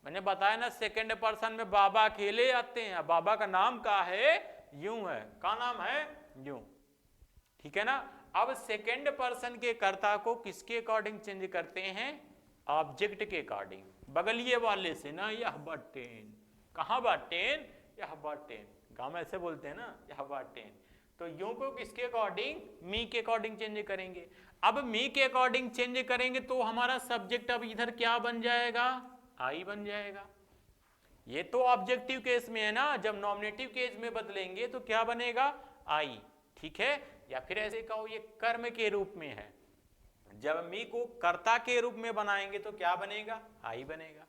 मैंने बताया ना, सेकंड पर्सन में बाबा अकेले आते हैं, बाबा का नाम क्या है, यूं है। का नाम है, यूं, ठीक है ना। अब सेकंड पर्सन के कर्ता को किसके अकॉर्डिंग चेंज करते हैं, ऑब्जेक्ट के अकॉर्डिंग। बगलिए वाले से ना, यह बटेन, कहां बटेन, यह बटेन, गांव में ऐसे बोलते हैं ना, यह बटेन। तो यूं को किसके अकॉर्डिंग, मी के अकॉर्डिंग चेंज करेंगे। अब मी के अकॉर्डिंग चेंज करेंगे तो हमारा सब्जेक्ट अब इधर क्या बन जाएगा, आई बन जाएगा। ये तो ऑब्जेक्टिव केस में है ना, जब नॉमिनेटिव केस में बदलेंगे तो क्या बनेगा, आई, ठीक है। या फिर ऐसे कहो ये कर्म के रूप में है, जब मी को कर्ता के रूप में बनाएंगे तो क्या बनेगा, आई बनेगा।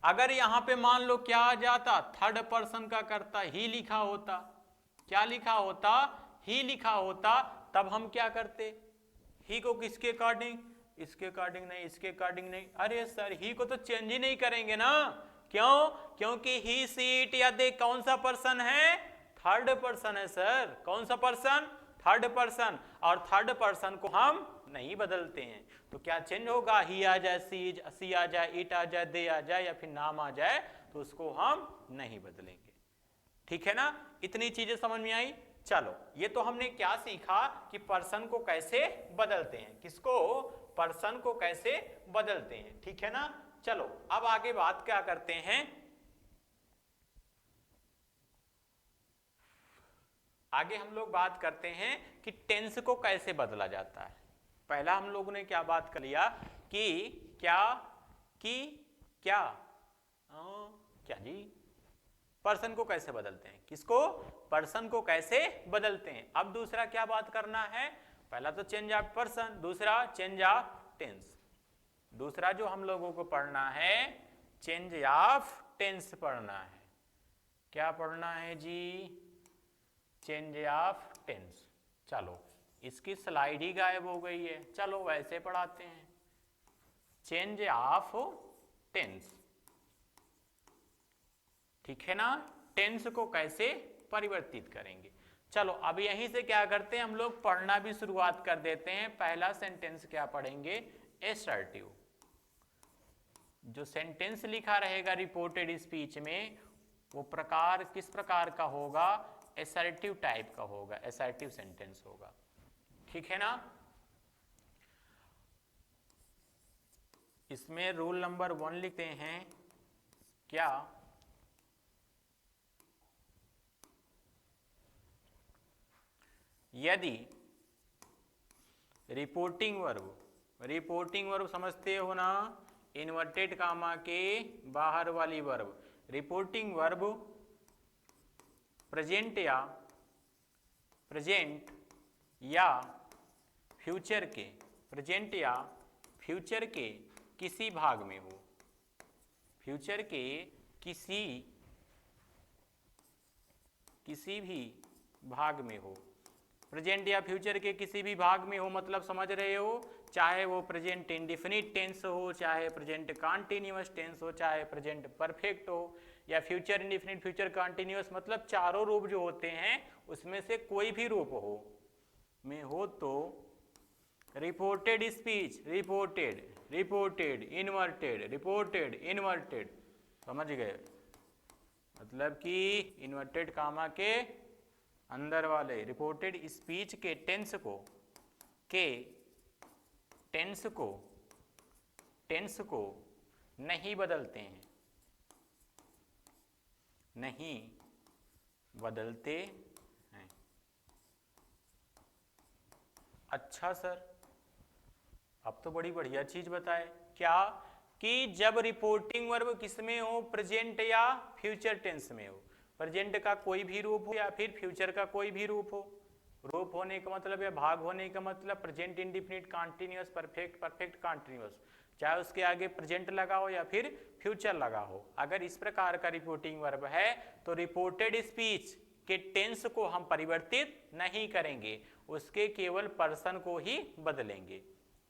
अगर यहां पे मान लो क्या आ जाता, थर्ड पर्सन का कर्ता ही लिखा होता, क्या लिखा होता, ही लिखा होता, तब हम क्या करते, ही को किसके अकॉर्डिंग, इसके अकॉर्डिंग नहीं, इसके अकॉर्डिंग नहीं। अरे सर ही को तो चेंज ही नहीं करेंगे ना, क्यों, क्योंकि ही, सी, इट या दे कौन सा पर्सन है, थर्ड पर्सन है सर। कौन सा पर्सन? Third person. और थर्ड पर्सन को हम नहीं बदलते हैं, तो क्या चेंज होगा? ही आ जाए, सी आ जाए, इट आ जाए, दे आ जाए, या फिर नाम आ जाए, तो उसको हम नहीं बदलेंगे। ठीक है ना? इतनी चीजें समझ में आई। चलो, ये तो हमने क्या सीखा कि पर्सन को कैसे बदलते हैं, किसको? पर्सन को कैसे बदलते हैं। ठीक है ना? चलो अब आगे बात क्या करते हैं, आगे हम लोग बात करते हैं कि टेंस को कैसे बदला जाता है। पहला हम लोगों ने क्या बात कर लिया कि क्या, कि क्या, क्या जी, पर्सन को कैसे बदलते हैं, किसको? पर्सन को कैसे बदलते हैं। अब दूसरा क्या बात करना है? पहला तो चेंज ऑफ पर्सन, दूसरा चेंज ऑफ टेंस। दूसरा जो हम लोगों को पढ़ना है, चेंज ऑफ टेंस पढ़ना है। क्या पढ़ना है जी? Change of tense. चलो, इसकी स्लाइड ही गायब हो गई है, चलो वैसे पढ़ाते हैं। चेंज ऑफ टेंस, ठीक है ना? टेंस को कैसे परिवर्तित करेंगे। चलो अब यहीं से क्या करते हैं, हम लोग पढ़ना भी शुरुआत कर देते हैं। पहला सेंटेंस क्या पढ़ेंगे? एसर्टिव। जो सेंटेंस लिखा रहेगा रिपोर्टेड स्पीच में, वो प्रकार किस प्रकार का होगा? एसर्टिव टाइप का होगा, एसर्टिव सेंटेंस होगा। ठीक है ना? इसमें रूल नंबर 1 लिखते हैं। क्या? यदि रिपोर्टिंग वर्ब समझते हो ना, इन्वर्टेड कामा के बाहर वाली वर्ब, रिपोर्टिंग वर्ब प्रेजेंट या फ्यूचर के, प्रेजेंट या फ्यूचर के किसी भाग में हो, फ्यूचर के किसी भी भाग में हो, प्रेजेंट या फ्यूचर के किसी भी भाग में हो, मतलब समझ रहे हो? चाहे वो प्रेजेंट इंडिफिनिट टेंस हो, चाहे प्रेजेंट कॉन्टिन्यूअस टेंस हो, चाहे प्रेजेंट परफेक्ट हो, या फ्यूचर इंडिफिनिट, फ्यूचर कॉन्टिन्यूअस, मतलब चारों रूप जो होते हैं उसमें से कोई भी रूप हो में हो, तो रिपोर्टेड स्पीच, रिपोर्टेड इन्वर्टेड, समझ गए? मतलब कि इन्वर्टेड कामा के अंदर वाले रिपोर्टेड स्पीच के टेंस को नहीं बदलते हैं, नहीं बदलते हैं। अच्छा सर, अब तो बड़ी बढ़िया चीज बताए। क्या? कि जब रिपोर्टिंग वर्ब किस में हो? प्रेजेंट या फ्यूचर टेंस में हो। प्रेजेंट का कोई भी रूप हो या फिर फ्यूचर का कोई भी रूप हो। रूप होने का मतलब या भाग होने का मतलब present indefinite, continuous, perfect continuous, चाहे उसके आगे प्रेजेंट लगा हो या फिर फ्यूचर लगा हो। अगर इस प्रकार का रिपोर्टिंग वर्ब है तो रिपोर्टेड स्पीच के टेंस को हम परिवर्तित नहीं करेंगे, उसके केवल पर्सन को ही बदलेंगे।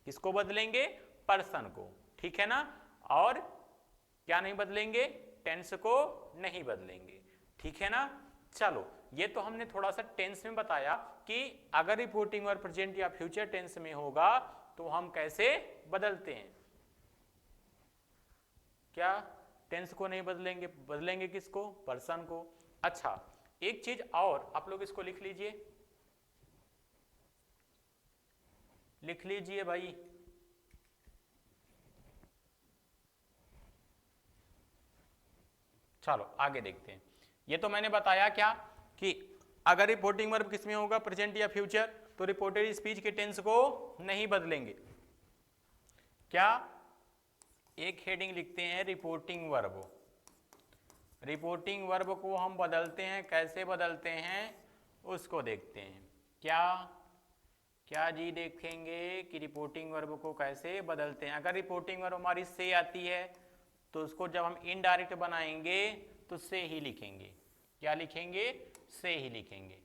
किसको बदलेंगे? पर्सन को। ठीक है ना? और क्या नहीं बदलेंगे? टेंस को नहीं बदलेंगे। ठीक है ना? चलो, ये तो हमने थोड़ा सा टेंस में बताया कि अगर रिपोर्टिंग वर्ब प्रेजेंट या फ्यूचर टेंस में होगा तो हम कैसे बदलते हैं। क्या? टेंस को नहीं बदलेंगे, बदलेंगे किसको? पर्सन को। अच्छा, एक चीज और आप लोग इसको लिख लीजिए, लिख लीजिए भाई। चलो आगे देखते हैं। ये तो मैंने बताया क्या कि अगर रिपोर्टिंग वर्ब किसमें होगा? प्रेजेंट या फ्यूचर, तो रिपोर्टेड स्पीच के टेंस को नहीं बदलेंगे। क्या? एक हेडिंग लिखते हैं रिपोर्टिंग वर्ब। रिपोर्टिंग वर्ब को हम बदलते हैं, कैसे बदलते हैं उसको देखते हैं। क्या? क्या जी देखेंगे कि रिपोर्टिंग वर्ब को कैसे बदलते हैं। अगर रिपोर्टिंग वर्ब हमारी से आती है तो उसको जब हम इनडायरेक्ट बनाएंगे तो से ही लिखेंगे। क्या लिखेंगे? से ही लिखेंगे।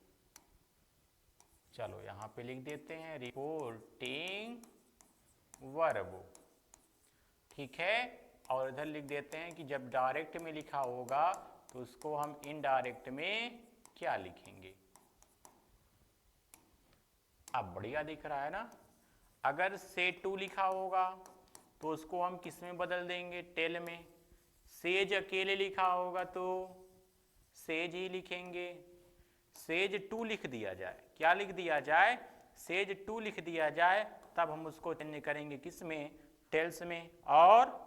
चलो यहां पे लिख देते हैं रिपोर्टिंग वर्ब, ठीक है। और इधर लिख देते हैं कि जब डायरेक्ट में लिखा होगा तो उसको हम इनडायरेक्ट में क्या लिखेंगे? अब बढ़िया दिख रहा है ना। अगर से टू लिखा होगा तो उसको हम किस में बदल देंगे? टेल में। सेज अकेले लिखा होगा तो सेज ही लिखेंगे। सेज टू लिख दिया जाए, क्या लिख दिया जाए? सेज टू लिख दिया जाए, तब हम उसको चेंज करेंगे किस में? टेल्स में। और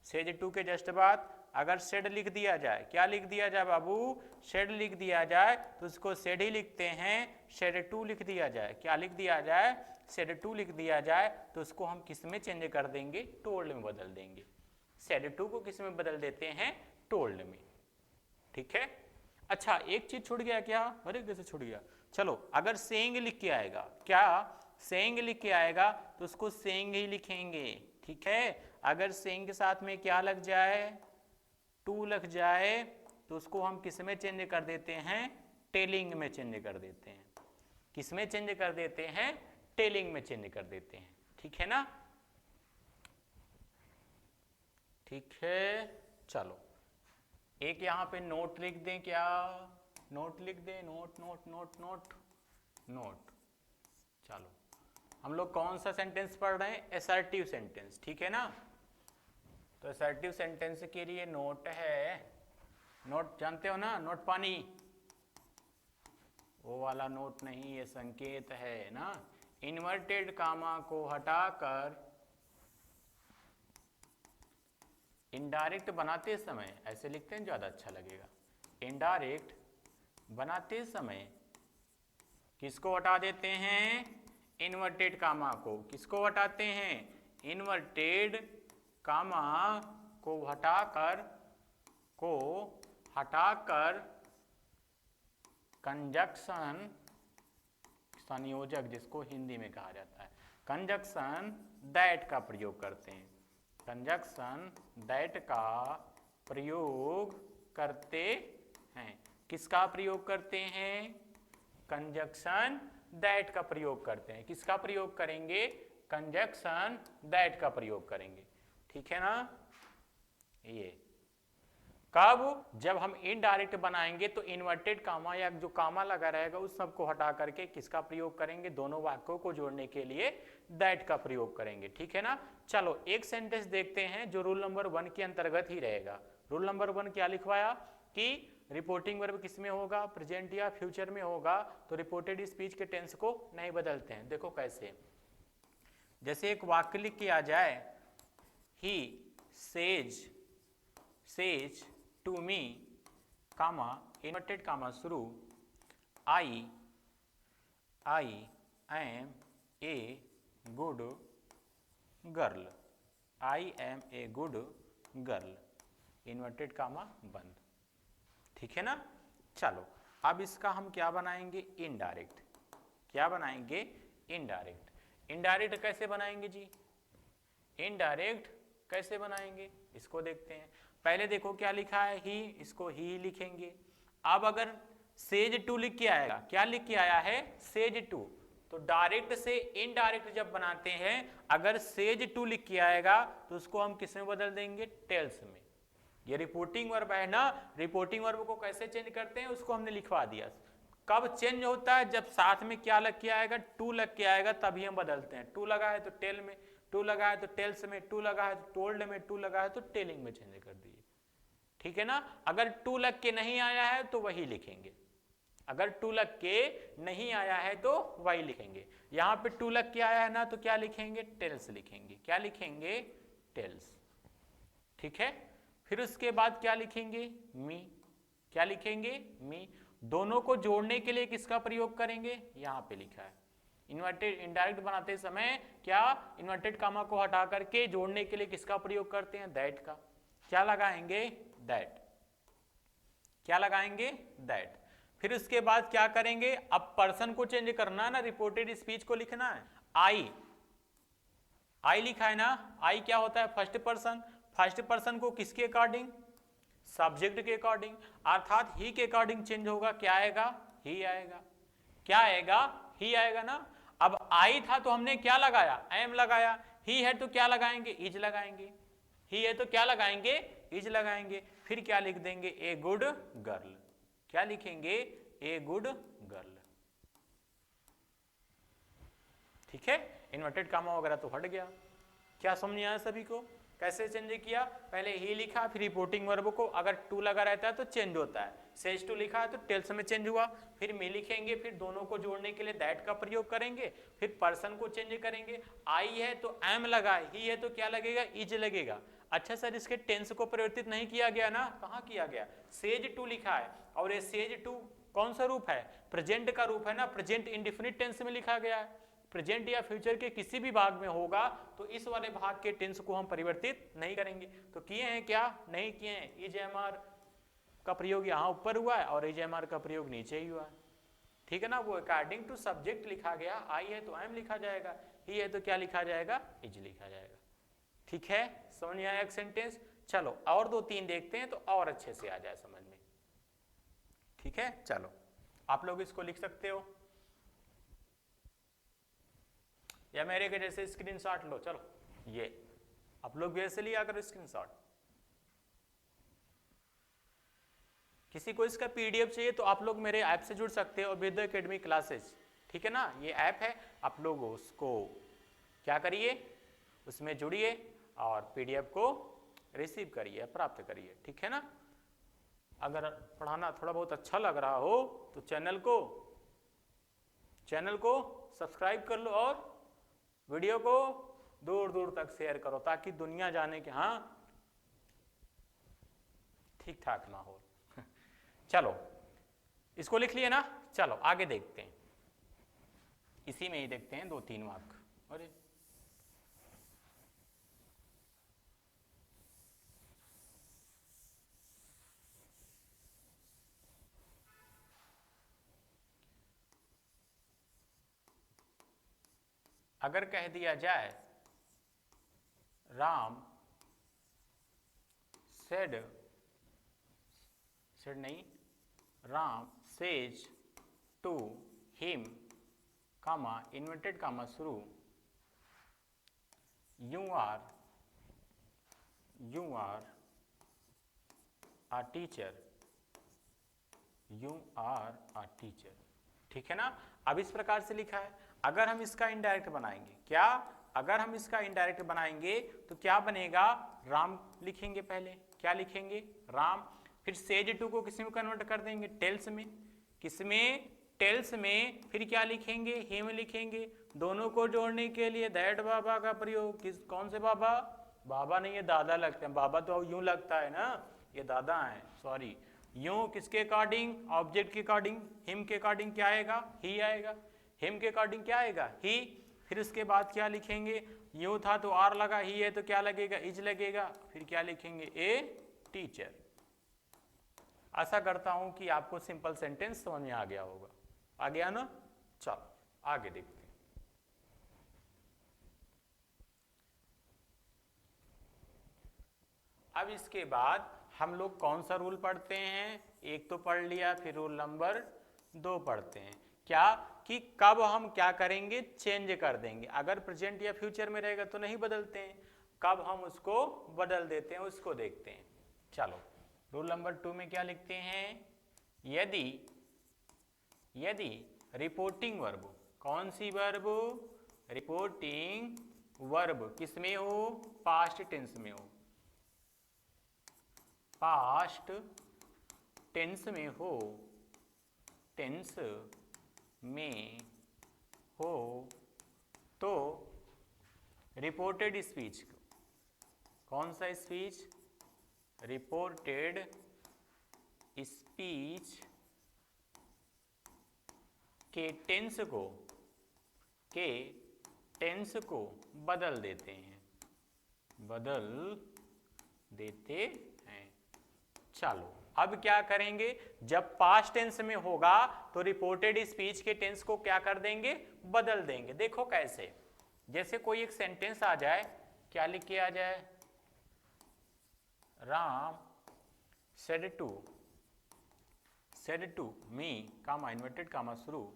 सेज टू के जस्ट बाद अगर शेड लिख दिया जाए, क्या लिख दिया जाए बाबू? शेड लिख दिया जाए तो उसको शेड ही लिखते हैं। शेड टू लिख दिया जाए, क्या लिख दिया जाए? शेड टू लिख दिया जाए तो उसको हम किस में चेंज कर देंगे? टोल्ड में बदल देंगे। शेड टू को किस में बदल देते हैं? टोल्ड में। ठीक है। अच्छा, एक चीज छूट गया क्या? अरे कैसे छूट गया? चलो, अगर सेइंग लिख के आएगा, क्या सेइंग लिख के आएगा तो उसको सेइंग ही लिखेंगे। ठीक है। अगर सेइंग के साथ में क्या लग जाए? टू लग जाए तो उसको हम किस में चेंज कर देते हैं? टेलिंग में चेंज कर देते हैं। किस में चेंज कर देते हैं? टेलिंग में चेंज कर देते हैं। ठीक है ना? ठीक है। चलो, एक यहां पे नोट लिख दें, क्या नोट लिख दें? Note note note note note. चलो, हम लोग कौन सा सेंटेंस पढ़ रहे हैं? Assertive sentence. ठीक है ना? तो असर्टिव सेंटेंस के लिए नोट है, नोट जानते हो ना? नोट पानी, वो वाला नोट नहीं, ये संकेत है ना। इन्वर्टेड कामा को हटाकर इनडायरेक्ट बनाते समय ऐसे लिखते हैं, ज्यादा अच्छा लगेगा। इनडायरेक्ट बनाते समय किसको हटा देते हैं? इन्वर्टेड कामा को। किसको हटाते हैं? इन्वर्टेड कामा को हटाकर कंजक्शन, संयोजक जिसको हिंदी में कहा जाता है, कंजक्शन दैट का प्रयोग करते हैं। कंजक्शन दैट का प्रयोग करते हैं। किसका प्रयोग करते हैं? कंजक्शन दैट का प्रयोग करते हैं। किसका प्रयोग करेंगे? कंजक्शन दैट का प्रयोग करेंगे। ठीक है ना? ये कब? जब हम इनडायरेक्ट बनाएंगे तो इन्वर्टेड कामा या जो कामा लगा रहेगा उस सब को हटा करके किसका प्रयोग करेंगे? दोनों वाक्यों को जोड़ने के लिए दैट का प्रयोग करेंगे। ठीक है ना? चलो, एक सेंटेंस देखते हैं जो रूल नंबर 1 के अंतर्गत ही रहेगा। रूल नंबर 1 क्या लिखवाया कि रिपोर्टिंग वर्ब किस में होगा? प्रेजेंट या फ्यूचर में होगा, तो रिपोर्टेड स्पीच के टेंस को नहीं बदलते हैं। देखो कैसे, जैसे एक वाक्य लिख के आ जाए, he says to me, comma inverted comma शुरू, I am a good girl. I am a good girl, inverted comma बंद। ठीक है ना? चलो, अब इसका हम क्या बनाएंगे? इनडायरेक्ट। क्या बनाएंगे? इनडायरेक्ट। इनडायरेक्ट कैसे बनाएंगे जी? इनडायरेक्ट कैसे बनाएंगे इसको देखते हैं। पहले देखो क्या लिखा है? ही, इसको ही लिखेंगे। अब अगर सेज टू लिख के आएगा, क्या लिख के आया है? सेज टू, तो डायरेक्ट से इनडायरेक्ट जब बनाते हैं, अगर सेज टू लिख के आएगा तो उसको हम किस में बदल देंगे? टेल्स में। ये रिपोर्टिंग वर्ब है ना, रिपोर्टिंग वर्ब को कैसे चेंज करते हैं उसको हमने लिखवा दिया। कब चेंज होता है? जब साथ में क्या लग के आएगा? टू लग के आएगा, तभी हम बदलते हैं। टू लगा है तो टेल में, टू लगा है तो टेल्स में, टू लगा है तो टोल्ड में, टू लगा है तो टेलिंग में चेंज कर दिए। ठीक है ना? अगर टू लग के नहीं आया है तो वही लिखेंगे। अगर टू लग के नहीं आया है तो वही लिखेंगे। यहां पे टू लग के आया है ना, तो क्या लिखेंगे? टेल्स लिखेंगे। क्या लिखेंगे? टेल्स। ठीक है। फिर उसके बाद क्या लिखेंगे? मी। क्या लिखेंगे? मी। दोनों को जोड़ने के लिए किसका प्रयोग करेंगे? यहां पे लिखा है इन्वर्टेड। इनडायरेक्ट बनाते समय क्या इन्वर्टेड कामा को हटा करके जोड़ने के लिए किसका प्रयोग करते हैं? दैट का। क्या लगाएंगे? दैट। क्या लगाएंगे? दैट। फिर उसके बाद क्या करेंगे? अब पर्सन को चेंज करना ना, रिपोर्टेड स्पीच को लिखना है। आई लिखा है ना। आई क्या होता है? First person. फर्स्ट पर्सन को किसके अकॉर्डिंग? सब्जेक्ट के अकॉर्डिंग, अर्थात ही के अकॉर्डिंग चेंज होगा। क्या आएगा? ही आएगा। क्या आएगा? ही आएगा ना। अब आई था तो हमने क्या लगाया? एम लगाया। ही है तो क्या लगाएंगे? इज लगाएंगे। ही है तो क्या लगाएंगे? इज लगाएंगे। फिर क्या लिख देंगे? ए गुड गर्ल। क्या लिखेंगे? ए गुड गर्ल। ठीक है, इन्वर्टेड कामा वगैरह तो हट गया। क्या समझ आया सभी को? कैसे चेंज किया? पहले ही लिखा, फिर रिपोर्टिंग वर्ब को अगर टू लगा रहता है तो चेंज होता है, सेज टू लिखा है तो टेल्स में चेंज हुआ, फिर मी लिखेंगे, फिर दोनों को जोड़ने के लिए दैट का प्रयोग करेंगे, फिर पर्सन को चेंज करेंगे। आई है तो एम लगा, ही है तो क्या लगेगा? इज लगेगा। अच्छा सर, इसके टेंस को परिवर्तित नहीं किया गया ना? कहाँ किया गया? सेज टू लिखा है, और ये सेज टू कौन सा रूप है? प्रेजेंट का रूप है ना, प्रेजेंट इंडेफिनिट टेंस में लिखा गया है। प्रेजेंट या फ्यूचर के किसी भी भाग में होगा तो इस वाले भाग के टेंस को हम परिवर्तित नहीं करेंगे। तो किए हैं क्या? नहीं किए हैं। इज एम आर का प्रयोग यहाँ ऊपर हुआ है और इज एम आर का प्रयोग नीचे ही हुआ है। ठीक है ना, वो अकॉर्डिंग टू सब्जेक्ट लिखा गया। आई है तो एम लिखा जाएगा, ही है तो क्या लिखा जाएगा? इज लिखा जाएगा। ठीक है, समझ में आया एक सेंटेंस? चलो और दो तीन देखते हैं तो और अच्छे से आ जाए समझ में। ठीक है, चलो आप लोग इसको लिख सकते हो या मेरे के जैसे स्क्रीनशॉट लो। चलो ये आप लोग भी ऐसे लिया करो स्क्रीनशॉट। किसी को इसका पीडीएफ चाहिए तो आप लोग मेरे ऐप से जुड़ सकते हो, विद एकेडमी क्लासेस। ठीक है ना, ये ऐप है, आप लोग उसको क्या करिए, उसमें जुड़िए और पीडीएफ को रिसीव करिए, प्राप्त करिए। ठीक है ना, अगर पढ़ाना थोड़ा बहुत अच्छा लग रहा हो तो चैनल को सब्सक्राइब कर लो और वीडियो को दूर दूर तक शेयर करो ताकि दुनिया जाने कि हाँ ठीक ठाक माहौल। चलो इसको लिख लिए ना, चलो आगे देखते हैं। इसी में ही देखते हैं 2-3 मार्क। अरे अगर कह दिया जाए राम सेड नहीं, Ram says to him comma inverted comma शुरू, you are a teacher, you are a teacher. ठीक है ना, अब इस प्रकार से लिखा है। अगर हम इसका इनडायरेक्ट बनाएंगे, क्या? अगर हम इसका इनडायरेक्ट बनाएंगे तो क्या बनेगा? राम लिखेंगे, पहले क्या लिखेंगे? राम, फिर सेज टू को किस में कन्वर्ट कर देंगे? टेल्स में। किसमें? टेल्स में। फिर क्या लिखेंगे? हिम लिखेंगे। दोनों को जोड़ने के लिए दैट बाबा का प्रयोग। कौन से बाबा? बाबा नहीं, ये दादा लगते हैं। बाबा तो यूं लगता है ना, ये दादा हैं, सॉरी। यूं किसके अकॉर्डिंग? ऑब्जेक्ट के अकॉर्डिंग। हिम के अकॉर्डिंग क्या आएगा? ही आएगा। हिम के अकॉर्डिंग क्या आएगा? ही। फिर उसके बाद क्या लिखेंगे? यूं था तो आर लगा, ही है तो क्या लगेगा? इज लगेगा। फिर क्या लिखेंगे? A teacher. आशा करता हूं कि आपको सिंपल सेंटेंस समझ में आ गया होगा। आ गया ना? चलो आगे देखते हैं। अब इसके बाद हम लोग कौन सा रूल पढ़ते हैं? एक तो पढ़ लिया, फिर रूल नंबर 2 पढ़ते हैं। क्या? कि कब हम क्या करेंगे? चेंज कर देंगे। अगर प्रेजेंट या फ्यूचर में रहेगा तो नहीं बदलते हैं, कब हम उसको बदल देते हैं उसको देखते हैं। चलो रूल नंबर 2 में क्या लिखते हैं? यदि रिपोर्टिंग वर्ब, कौन सी वर्ब? रिपोर्टिंग वर्ब किस में हो? पास्ट टेंस में हो। पास्ट टेंस में हो, टेंस में हो तो रिपोर्टेड स्पीच, कौन सा स्पीच? रिपोर्टेड स्पीच के टेंस को बदल देते हैं, चलो अब क्या करेंगे? जब पास्ट टेंस में होगा तो रिपोर्टेड स्पीच के टेंस को क्या कर देंगे? बदल देंगे। देखो कैसे? जैसे कोई एक सेंटेंस आ जाए, क्या लिख के आ जाए? Ram said to me comma inverted comma शुरू,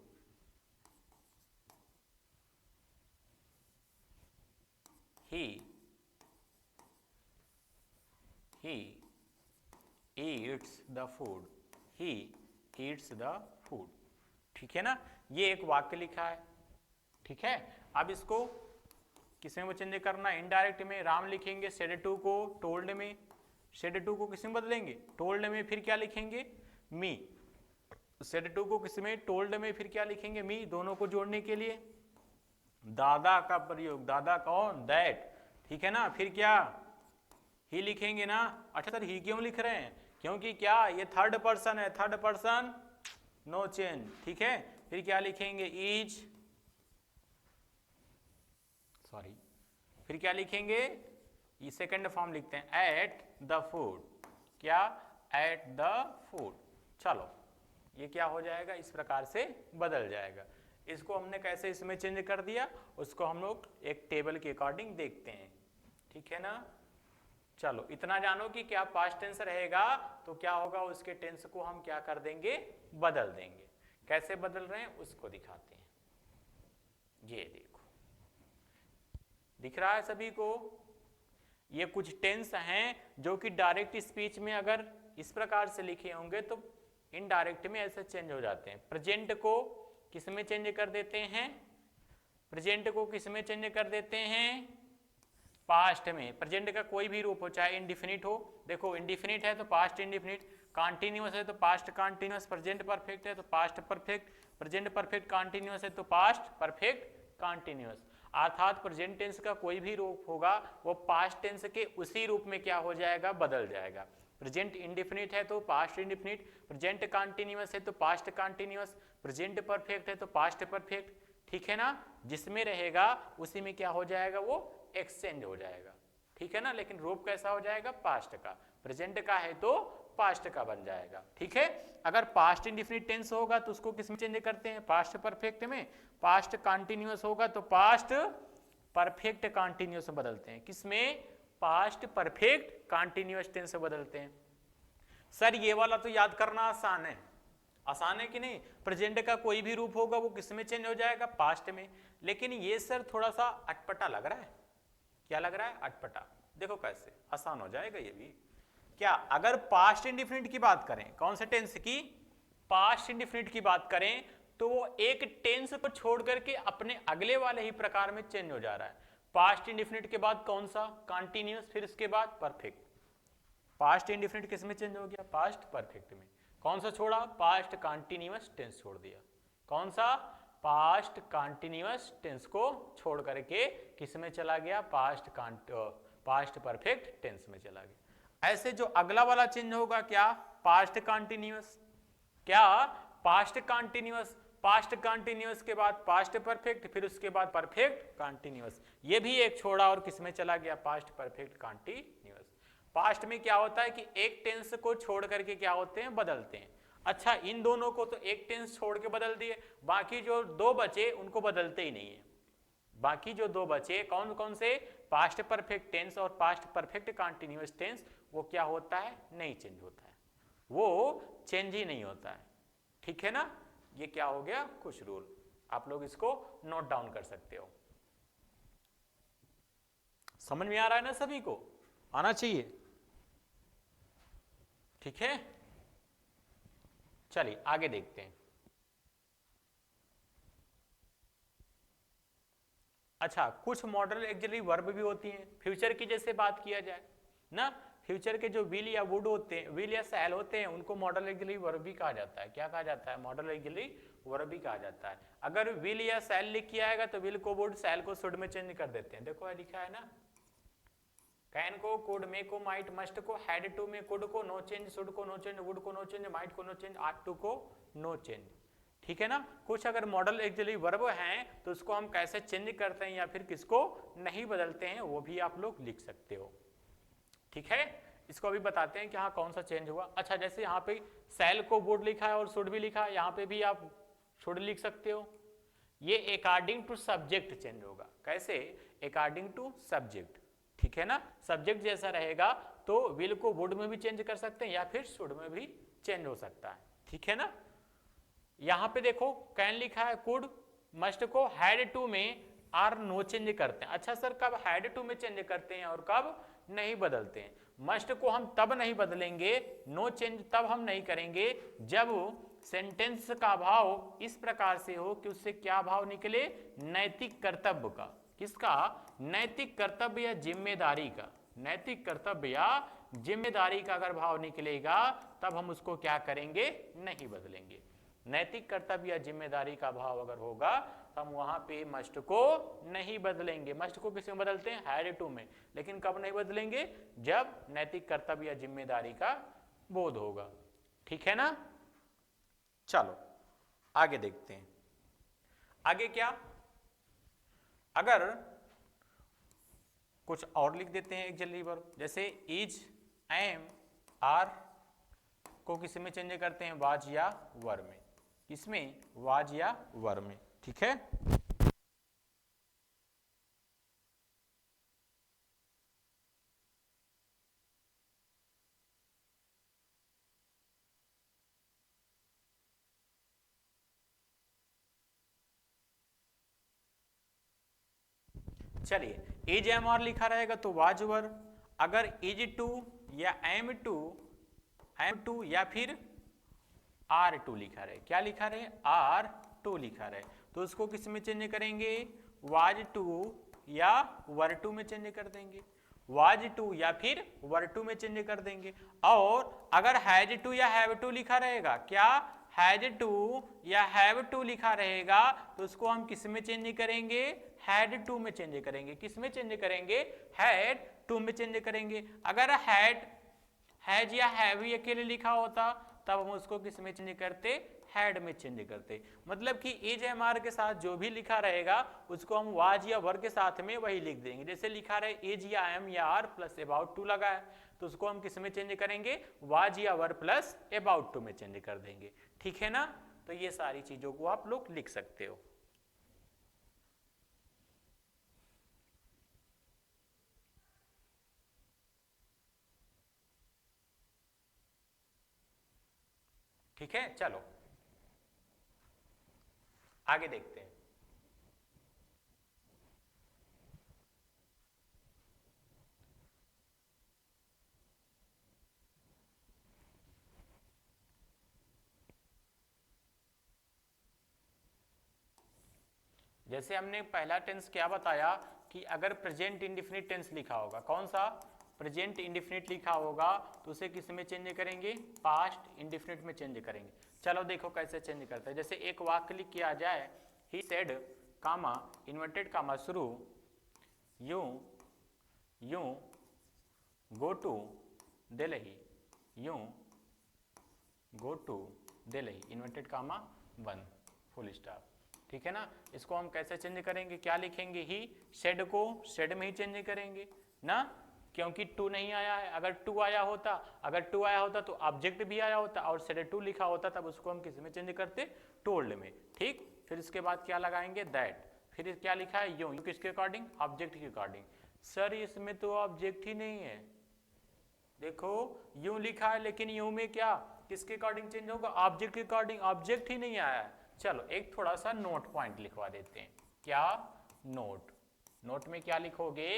he eats the food, he eats the food. ठीक है ना, ये एक वाक्य लिखा है। ठीक है, अब इसको किसमें वो चेंज करना है, इनडायरेक्ट में। राम लिखेंगे सेड टू को टोल्ड में, सेड टू को किसमें बदलेंगे, टोल्ड में, फिर क्या लिखेंगे, मी। सेड टू को किसमें, टोल्ड में, फिर क्या लिखेंगे, मी। दोनों को जोड़ने के लिए दादा का प्रयोग, दादा कौन, दैट। ठीक है ना, फिर क्या, ही लिखेंगे ना। अच्छा सर ही क्यों लिख रहे हैं, क्योंकि क्या ये थर्ड पर्सन है, थर्ड पर्सन नो चेंज। ठीक है, फिर क्या लिखेंगे, इज, सॉरी, फिर क्या लिखेंगे, ये सेकंड फॉर्म लिखते हैं, एट द फूड। क्या, एट द फूड। चलो ये क्या हो जाएगा, इस प्रकार से बदल जाएगा। इसको हमने कैसे इसमें चेंज कर दिया, उसको हम लोग एक टेबल के अकॉर्डिंग देखते हैं। ठीक है ना, चलो इतना जानो कि क्या पास्ट टेंस रहेगा तो क्या होगा, उसके टेंस को हम क्या कर देंगे, बदल देंगे। कैसे बदल रहे हैं उसको दिखाते हैं। ये देखो, दिख रहा है सभी को, ये कुछ टेंस हैं जो कि डायरेक्ट स्पीच में अगर इस प्रकार से लिखे होंगे तो इनडायरेक्ट में ऐसे चेंज हो जाते हैं। प्रेजेंट को किस में चेंज कर देते हैं, प्रेजेंट को किस में चेंज कर देते हैं, पास्ट में। प्रेजेंट का कोई भी रूप हो, चाहे इंडिफिनिट हो, देखो इंडिफिनिट है तो पास्ट इंडिफिनिट, कॉन्टिन्यूअस है तो पास्ट कॉन्टिन्यूअस, प्रेजेंट परफेक्ट है तो past perfect, present perfect continuous है तो पास्ट परफेक्ट कॉन्टिन्यूअस। अर्थात प्रेजेंट टेंस का कोई भी रूप होगा वो पास्ट टेंस के उसी रूप में क्या हो जाएगा, बदल जाएगा। प्रेजेंट इंडिफिनिट है तो पास्ट इंडिफिनिट, प्रेजेंट कॉन्टिन्यूअस है तो पास्ट कॉन्टिन्यूअस, प्रेजेंट परफेक्ट है तो पास्ट परफेक्ट। ठीक है ना, जिसमें रहेगा उसी में क्या हो जाएगा, वो एक्सचेंज हो जाएगा। ठीक है ना, लेकिन रूप कैसा हो जाएगा, पास्ट का। प्रेजेंट का है तो पास्ट का बन जाएगा। ठीक है, अगर पास्ट इंडिफिनिट टेंस होगा तो उसको किस में चेंज करते हैं, पास्ट परफेक्ट में। पास्ट कॉन्टिन्यूअस होगा तो पास्ट परफेक्ट कॉन्टिन्यूअस में बदलते हैं। किसमें, पास्ट परफेक्ट कॉन्टिन्यूअस टेंस से बदलते हैं। सर ये वाला तो याद करना आसान है, आसान है कि नहीं। प्रेजेंट का कोई भी रूप होगा वो किस में चेंज हो जाएगा, पास्ट में। लेकिन ये सर थोड़ा सा अटपटा लग रहा है, क्या लग रहा है, अटपटा। देखो कैसे आसान हो जाएगा ये भी। क्या, अगर पास्ट इंडिफिनिट की बात करें, कौन से टेंस की, पास्ट इंडिफिनिट की बात करें, तो वो एक टेंस को छोड़ करके अपने अगले वाले ही प्रकार में चेंज हो जा रहा है। पास्ट इंडिफिनिट के बाद कौन सा, कॉन्टिन्यूअस, फिर उसके बाद परफेक्ट। पास्ट इंडिफिनिट किस में चेंज हो गया, पास्ट परफेक्ट में। कौन सा छोड़ा, पास्ट कॉन्टिन्यूअस टेंस छोड़ दिया। कौन सा, पास्ट कॉन्टिन्यूअस टेंस को छोड़ करके किस में चला गया, पास्ट परफेक्ट टेंस में चला गया। ऐसे जो अगला वाला चेंज होगा, क्या, पास्ट कॉन्टिन्यूअस, क्या, पास्ट कॉन्टिन्यूअस, पास्ट कॉन्टिन्यूअस के बाद पास्ट परफेक्ट, फिर उसके बाद परफेक्ट कॉन्टिन्यूअस। ये भी एक छोड़ा और किस में चला गया, पास्ट परफेक्ट कॉन्टिन्यूअस। पास्ट में क्या होता है कि एक टेंस को छोड़ करके क्या होते हैं, बदलते हैं। अच्छा, इन दोनों को तो एक टेंस छोड़ के बदल दिए, बाकी जो दो बचे उनको बदलते ही नहीं है। बाकी जो दो बचे कौन कौन से, पास्ट परफेक्ट टेंस और पास्ट परफेक्ट कॉन्टिन्यूअस टेंस, वो क्या होता है, नहीं चेंज होता है, वो चेंज ही नहीं होता है। ठीक है ना, ये क्या हो गया, कुछ रूल। आप लोग इसको नोट डाउन कर सकते हो। समझ में आ रहा है ना, सभी को आना चाहिए। ठीक है, चलिए आगे देखते हैं। अच्छा, कुछ मॉडल एक्चुअली वर्ब भी होती हैं। फ्यूचर की जैसे बात किया जाए ना, फ्यूचर के जो विल या वुड होते हैं, विल या सैल होते हैं, उनको मॉडल एक्चुअली वर्ब भी कहा जाता है। क्या कहा जाता है, मॉडल एक्चुअली वर्ब भी कहा जाता है। अगर विल या सैल लिख के आएगा तो विल को वुड, सैल को शुड में चेंज कर देते हैं। देखो लिखा है ना, कैन को, कुड, मे को, माइट, मस्ट को, हैड टू में कुड को नो चेंज, शुड को नो चेंज, वुड को नो चेंज, माइट को नो चेंज, आट टू को नो चेंज। ठीक है ना, कुछ अगर मॉडल एक्चुअली वर्ब हैं तो उसको हम कैसे चेंज करते हैं या फिर किसको नहीं बदलते हैं, वो भी आप लोग लिख सकते हो। ठीक है, इसको अभी बताते हैं कि हाँ कौन सा चेंज हुआ। अच्छा, जैसे यहाँ पे सैल को वुड लिखा है और शुड भी लिखा है, यहाँ पे भी आप शुड लिख सकते हो। ये अकॉर्डिंग टू सब्जेक्ट चेंज होगा। कैसे, अकॉर्डिंग टू सब्जेक्ट। ठीक है ना, सब्जेक्ट जैसा रहेगा तो विल को वुड में भी चेंज कर सकते हैं या फिर शुड में भी चेंज हो सकता है। ठीक है ना, यहां पे देखो कैन लिखा है, कुड, मस्ट को हैड टू में आर नो चेंज करते हैं। अच्छा सर, कब हैड टू में चेंज करते हैं और कब नहीं बदलते हैं। मस्ट को हम तब नहीं बदलेंगे, नो चेंज तब हम नहीं करेंगे जब सेंटेंस का भाव इस प्रकार से हो कि उससे क्या भाव निकले, नैतिक कर्तव्य का। किसका? नैतिक कर्तव्य या जिम्मेदारी का। नैतिक कर्तव्य या जिम्मेदारी का अगर भाव निकलेगा तब हम उसको क्या करेंगे, नहीं बदलेंगे। नैतिक कर्तव्य या जिम्मेदारी का भाव अगर होगा तो हम वहां पे मस्ट को नहीं बदलेंगे। मस्ट को किस में बदलते हैं, हैड टू में। लेकिन कब नहीं बदलेंगे, जब नैतिक कर्तव्य या जिम्मेदारी का बोध होगा। ठीक है ना? चलो आगे देखते हैं। आगे क्या, अगर कुछ और लिख देते हैं एक्सिलरी वर्ब, जैसे इज, एम, आर को किस में चेंज करते हैं, वाज या वर में। किसमें, वाज या वर में। ठीक है, चलिए इज एम आर लिखा रहेगा तो वाज वर। अगर इज टू या एम टू या फिर आर टू लिखा रहे, क्या लिखा रहे, आर टू लिखा रहे, तो उसको किस में चेंज करेंगे, वाज टू या वर टू में चेंज कर देंगे। वाज टू या फिर वर टू में चेंज कर देंगे। और अगर हैज टू या हैव टू लिखा रहेगा, क्या हैज टू या हैव टू लिखा रहेगा तो उसको हम किस में चेंज करेंगे, हैड टू में चेंज करेंगे। किस में चेंज करेंगे, हैड टू में चेंज करेंगे। अगर हैज या हैव ही अकेले लिखा होता तब हम उसको किस में चेंज करते, हैड में चेंज करते। मतलब कि इज एम आर के साथ जो भी लिखा रहेगा उसको हम वाज या वर के साथ में वही लिख देंगे। जैसे लिखा रहे इज या एम या आर प्लस अबाउट टू लगा है तो उसको हम किस में चेंज करेंगे, वाज या वर प्लस अबाउट टू में चेंज कर देंगे। ठीक है ना? तो ये सारी चीजों को आप लोग लिख सकते हो। ठीक है, चलो आगे देखते हैं। जैसे हमने पहला टेंस क्या बताया कि अगर प्रेजेंट इंडिफिनिट टेंस लिखा होगा, कौन सा, प्रेजेंट इंडिफिनिट लिखा होगा तो उसे किस में चेंज करेंगे, पास्ट इंडिफिनिट में चेंज करेंगे। चलो देखो कैसे चेंज करते हैं। जैसे एक वाक्य लिख किया जाए, he said comma inverted comma शुरू, you you go to Delhi, you go to Delhi inverted comma बंद फुल स्टॉप। ठीक है ना? इसको हम कैसे चेंज करेंगे, क्या लिखेंगे, ही शेड को शेड में ही चेंज करेंगे ना, क्योंकि टू नहीं आया है। अगर टू आया होता तो ऑब्जेक्ट भी आया होता और शेड टू लिखा होता तब उसको हम किस में चेंज करते, टोल्ड में। ठीक, फिर इसके बाद क्या लगाएंगे, दैट। फिर क्या लिखा है, यू किसके अकॉर्डिंग, ऑब्जेक्ट के अकॉर्डिंग। सर इसमें तो ऑब्जेक्ट ही नहीं है, देखो यूं लिखा है लेकिन यूं में क्या, किसके अकॉर्डिंग चेंज होगा, ऑब्जेक्ट के अकॉर्डिंग। ऑब्जेक्ट ही नहीं आया है। चलो एक थोड़ा सा नोट पॉइंट लिखवा देते हैं। क्या, नोट में क्या लिखोगे,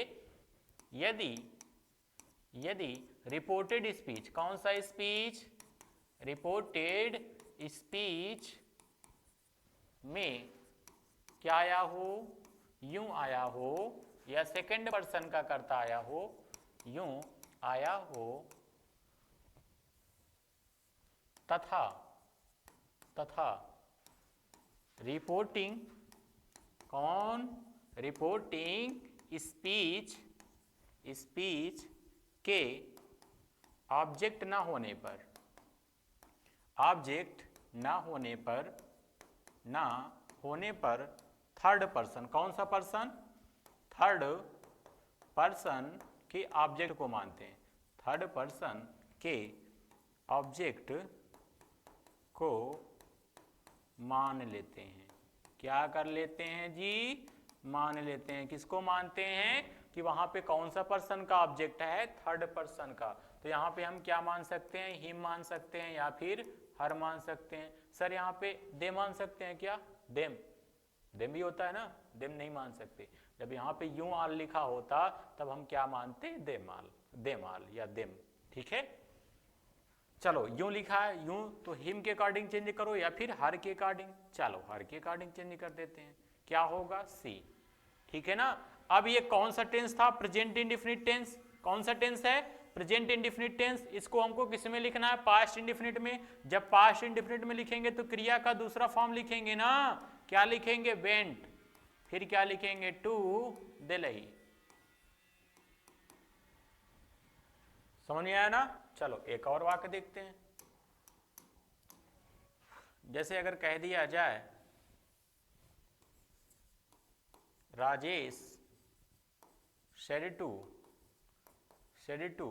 यदि रिपोर्टेड स्पीच, कौन सा स्पीच, रिपोर्टेड स्पीच में क्या आया हो, यूं आया हो, या सेकंड पर्सन का कर्ता आया हो, यूं आया हो, तथा रिपोर्टिंग, कौन, रिपोर्टिंग स्पीच के ऑब्जेक्ट ना होने पर थर्ड पर्सन, कौन सा पर्सन, थर्ड पर्सन के ऑब्जेक्ट को मानते हैं। थर्ड पर्सन के ऑब्जेक्ट को मान लेते हैं। क्या कर लेते हैं जी, मान लेते हैं। किसको मानते हैं, कि वहां पे कौन सा पर्सन का ऑब्जेक्ट है, थर्ड पर्सन का। तो यहाँ पे हम क्या मान सकते हैं, हिम मान सकते हैं या फिर हर मान सकते हैं। सर यहाँ पे दे मान सकते हैं क्या, देम भी होता है ना, देम नहीं मान सकते। जब यहाँ पे यूं आल लिखा होता तब हम क्या मानते, देमाल या देम। ठीक है, चलो यूं लिखा है, यूं तो हिम के अकॉर्डिंग चेंज करो या फिर हर के अकॉर्डिंग। चलो हर के अकॉर्डिंग चेंज कर देते हैं, क्या होगा सी। ठीक है ना। अब ये कौन सा टेंस था, प्रेजेंट इंडेफिनिट टेंस। कौन सा टेंस है, प्रेजेंट इंडेफिनिट टेंस। इसको हमको किस में लिखना है, पास्ट इंडेफिनिट में। जब पास्ट इंडेफिनिट में लिखेंगे तो क्रिया का दूसरा फॉर्म लिखेंगे ना, क्या लिखेंगे, वेंट। फिर क्या लिखेंगे, टू दिल्ली। समझ में आया ना। चलो एक और वाक्य देखते हैं। जैसे अगर कह दिया जाए Rajesh said to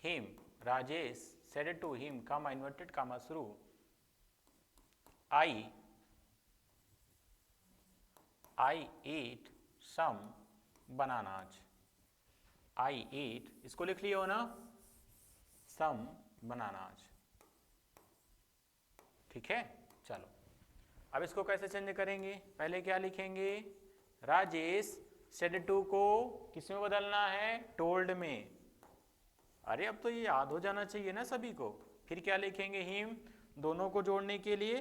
him, Rajesh said to him, comma inverted comma शुरू, I ate some bananas। I ate, इसको लिख लियो ना, some bananas। ठीक है। चलो अब इसको कैसे चेंज करेंगे, पहले क्या लिखेंगे, राजेश सेड टू को किस में बदलना है, टोल्ड में। अरे अब तो ये याद हो जाना चाहिए ना सभी को। फिर क्या लिखेंगे, हिम, दोनों को जोड़ने के लिए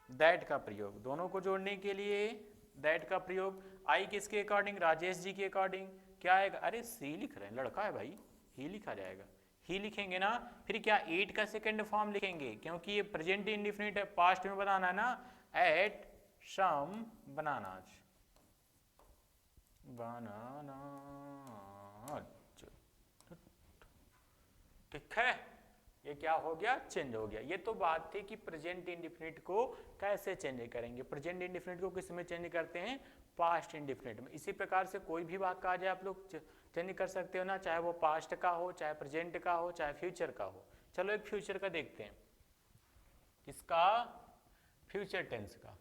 दैट का प्रयोग, दोनों को जोड़ने के लिए दैट का प्रयोग। आई किसके अकॉर्डिंग, राजेश जी के अकॉर्डिंग। क्या आएगा, अरे सी लिख रहे हैं, लड़का है भाई, ही लिखा जाएगा, ही लिखेंगे ना। फिर क्या एट का सेकंड फॉर्म लिखेंगे, क्योंकि ये प्रेजेंट इंडिफिनिट है, पास्ट में बताना है ना, एट सम बनानाज। ठीक है, ये क्या हो गया, चेंज हो गया। ये तो बात थी कि प्रेजेंट इंडिफिनिट को कैसे चेंज करेंगे। प्रेजेंट इंडिफिनिट को किस में चेंज करते हैं, पास्ट इंडिफिनिट में। इसी प्रकार से कोई भी वाक्य आ जाए आप लोग चेंज कर सकते हो ना, चाहे वो पास्ट का हो, चाहे प्रेजेंट का हो, चाहे फ्यूचर का हो। चलो एक फ्यूचर का देखते हैं, किसका, फ्यूचर टेंस का।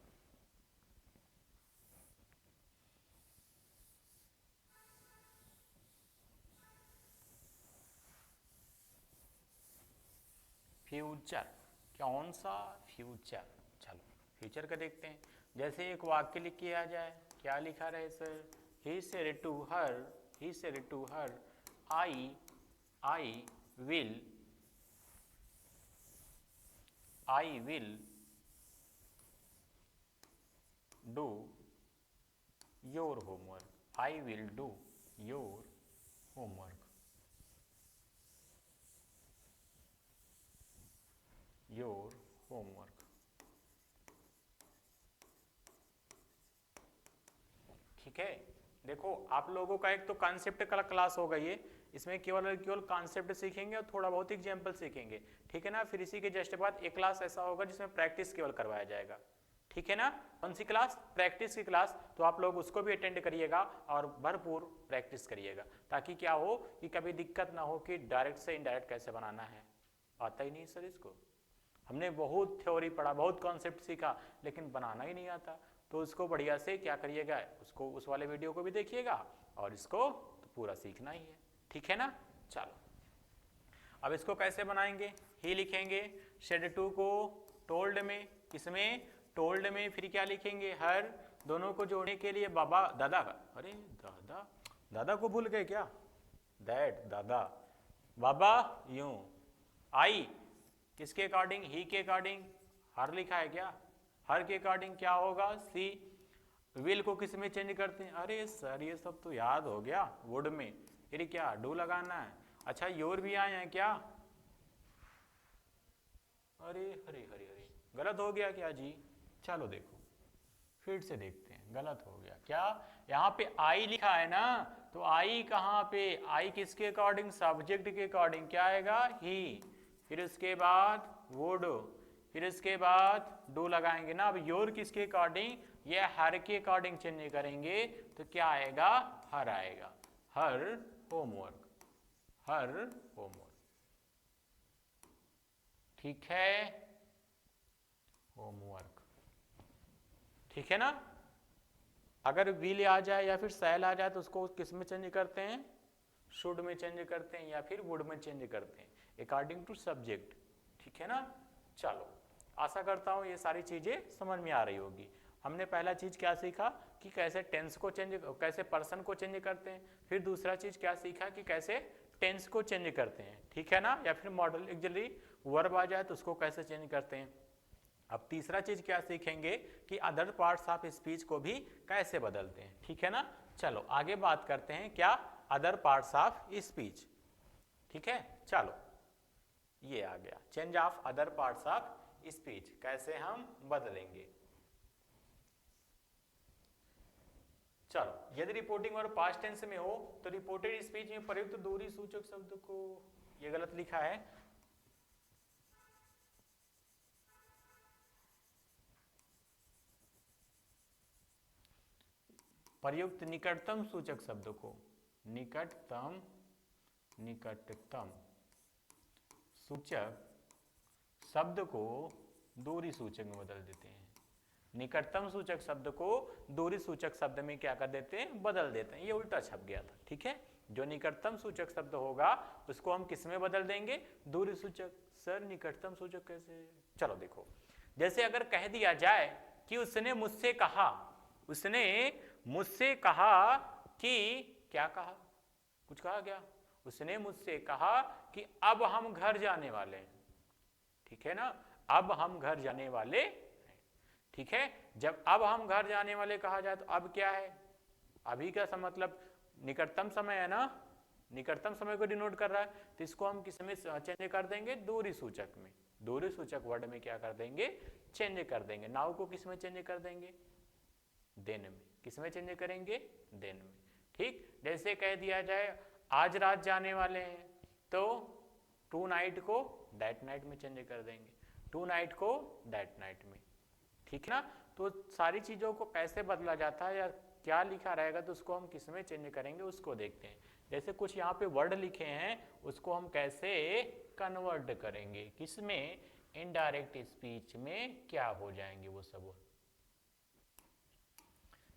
फ्यूचर, कौन सा फ्यूचर, चलो फ्यूचर का देखते हैं। जैसे एक वाक्य लिख के आ जाए, क्या लिखा रहे sir, he said to her, he said to her, I will do your homework, I will do your homework, your homework. ठीक है, देखो आप लोगों का एक तो कॉन्सेप्ट का क्लास होगा ये, इसमें केवल कॉन्सेप्ट सीखेंगे और थोड़ा बहुत एग्जाम्पल सीखेंगे। ठीक है ना। फिर इसी के जस्ट बाद एक क्लास ऐसा होगा जिसमें प्रैक्टिस केवल करवाया जाएगा। ठीक है ना। कौन सी क्लास, प्रैक्टिस की क्लास। तो आप लोग उसको भी अटेंड करिएगा और भरपूर प्रैक्टिस करिएगा, ताकि क्या हो कि कभी दिक्कत ना हो कि डायरेक्ट से इनडायरेक्ट कैसे बनाना है। आता ही नहीं सर इसको, हमने बहुत थ्योरी पढ़ा, बहुत कॉन्सेप्ट सीखा, लेकिन बनाना ही नहीं आता। तो उसको बढ़िया से क्या करिएगा, उसको उस वाले वीडियो को भी देखिएगा और इसको तो पूरा सीखना ही है। ठीक है ना। चलो अब इसको कैसे बनाएंगे, ही लिखेंगे, शेड टू को टोल्ड में, किसमें, टोल्ड में। फिर क्या लिखेंगे, हर, दोनों को जोड़ने के लिए बाबा, दादा का, अरे दादा, दादा को भूल गए क्या, दैट, दादा, बाबा यूं, आई किसके अकॉर्डिंग, ही के अकॉर्डिंग, हर लिखा है क्या, हर के अकॉर्डिंग क्या होगा, सी। विल को किस में चेंज करते हैं, अरे सर ये सब तो याद हो गया, वुड में। फिर क्या, डू लगाना है। अच्छा योर भी आए हैं क्या, अरे हरे हरे हरे, गलत हो गया क्या जी। चलो देखो फिर से देखते हैं, गलत हो गया क्या, यहाँ पे आई लिखा है ना, तो आई कहाँ पे, आई किसके अकॉर्डिंग, सब्जेक्ट के अकॉर्डिंग, क्या आएगा, ही। फिर उसके बाद वुड, फिर उसके बाद डू लगाएंगे ना। अब योर किसके अकॉर्डिंग, ये हर के अकॉर्डिंग चेंज करेंगे, तो क्या आएगा, हर आएगा, हर होमवर्क, हर होमवर्क। ठीक है, होमवर्क। ठीक है ना। अगर विल आ जाए या फिर सैल आ जाए तो उसको किस में चेंज करते हैं, शुड में चेंज करते हैं या फिर वुड में चेंज करते हैं, अकॉर्डिंग टू सब्जेक्ट। ठीक है ना। चलो आशा करता हूँ ये सारी चीजें समझ में आ रही होगी। हमने पहला चीज क्या सीखा कि कैसे टेंस को चेंज, कैसे पर्सन को चेंज करते हैं। फिर दूसरा चीज क्या सीखा कि कैसे टेंस को चेंज करते हैं, ठीक है ना, या फिर मॉडल एक्चुअली वर्ब आ जाए तो उसको कैसे चेंज करते हैं। अब तीसरा चीज क्या सीखेंगे कि अदर पार्ट्स ऑफ स्पीच को भी कैसे बदलते हैं, ठीक है ना। चलो आगे बात करते हैं क्या अदर पार्ट्स ऑफ स्पीच, ठीक है। चलो ये आ गया change of other parts of speech, कैसे हम बदलेंगे। चलो यदि रिपोर्टिंग और पास्ट टेंस में हो तो रिपोर्टेड स्पीच में प्रयुक्त दूरी सूचक शब्द को, ये गलत लिखा है, प्रयुक्त निकटतम सूचक शब्द को, निकटतम सूचक शब्द को दूरी सूचक में बदल देते हैं। निकटतम सूचक शब्द को दूरी सूचक शब्द में क्या कर देते हैं, बदल देते हैं। ये उल्टा छप गया था, ठीक है। जो निकटतम सूचक शब्द होगा उसको हम किस में बदल देंगे, दूरी सूचक। सर निकटतम सूचक कैसे, चलो देखो, जैसे अगर कह दिया जाए कि उसने मुझसे कहा, उसने मुझसे कहा कि, क्या कहा, कुछ कहा क्या, उसने मुझसे कहा कि अब हम घर जाने वाले हैं, ठीक है ना, अब हम घर जाने वाले हैं, ठीक है। जब अब हम घर जाने वाले कहा जाए तो अब क्या है, अभी का मतलब निकटतम समय है ना, निकटतम समय को डिनोट कर रहा है, तो इसको हम किस में चेंज कर देंगे, दूरी सूचक में। दूरी सूचक वर्ड में क्या कर देंगे, चेंज कर देंगे। नाउ को किस में चेंज कर देंगे, देन में। किस में चेंज करेंगे, देन में, ठीक। जैसे कह दिया जाए आज रात जाने वाले हैं तो टू नाइट को दैट नाइट में चेंज कर देंगे, टू नाइट को दैट नाइट में, ठीक है ना। तो सारी चीजों को कैसे बदला जाता है या क्या लिखा रहेगा तो उसको हम किस में चेंज करेंगे उसको देखते हैं। जैसे कुछ यहाँ पे वर्ड लिखे हैं उसको हम कैसे कन्वर्ट करेंगे, किस में, इनडायरेक्ट स्पीच में क्या हो जाएंगे वो सब।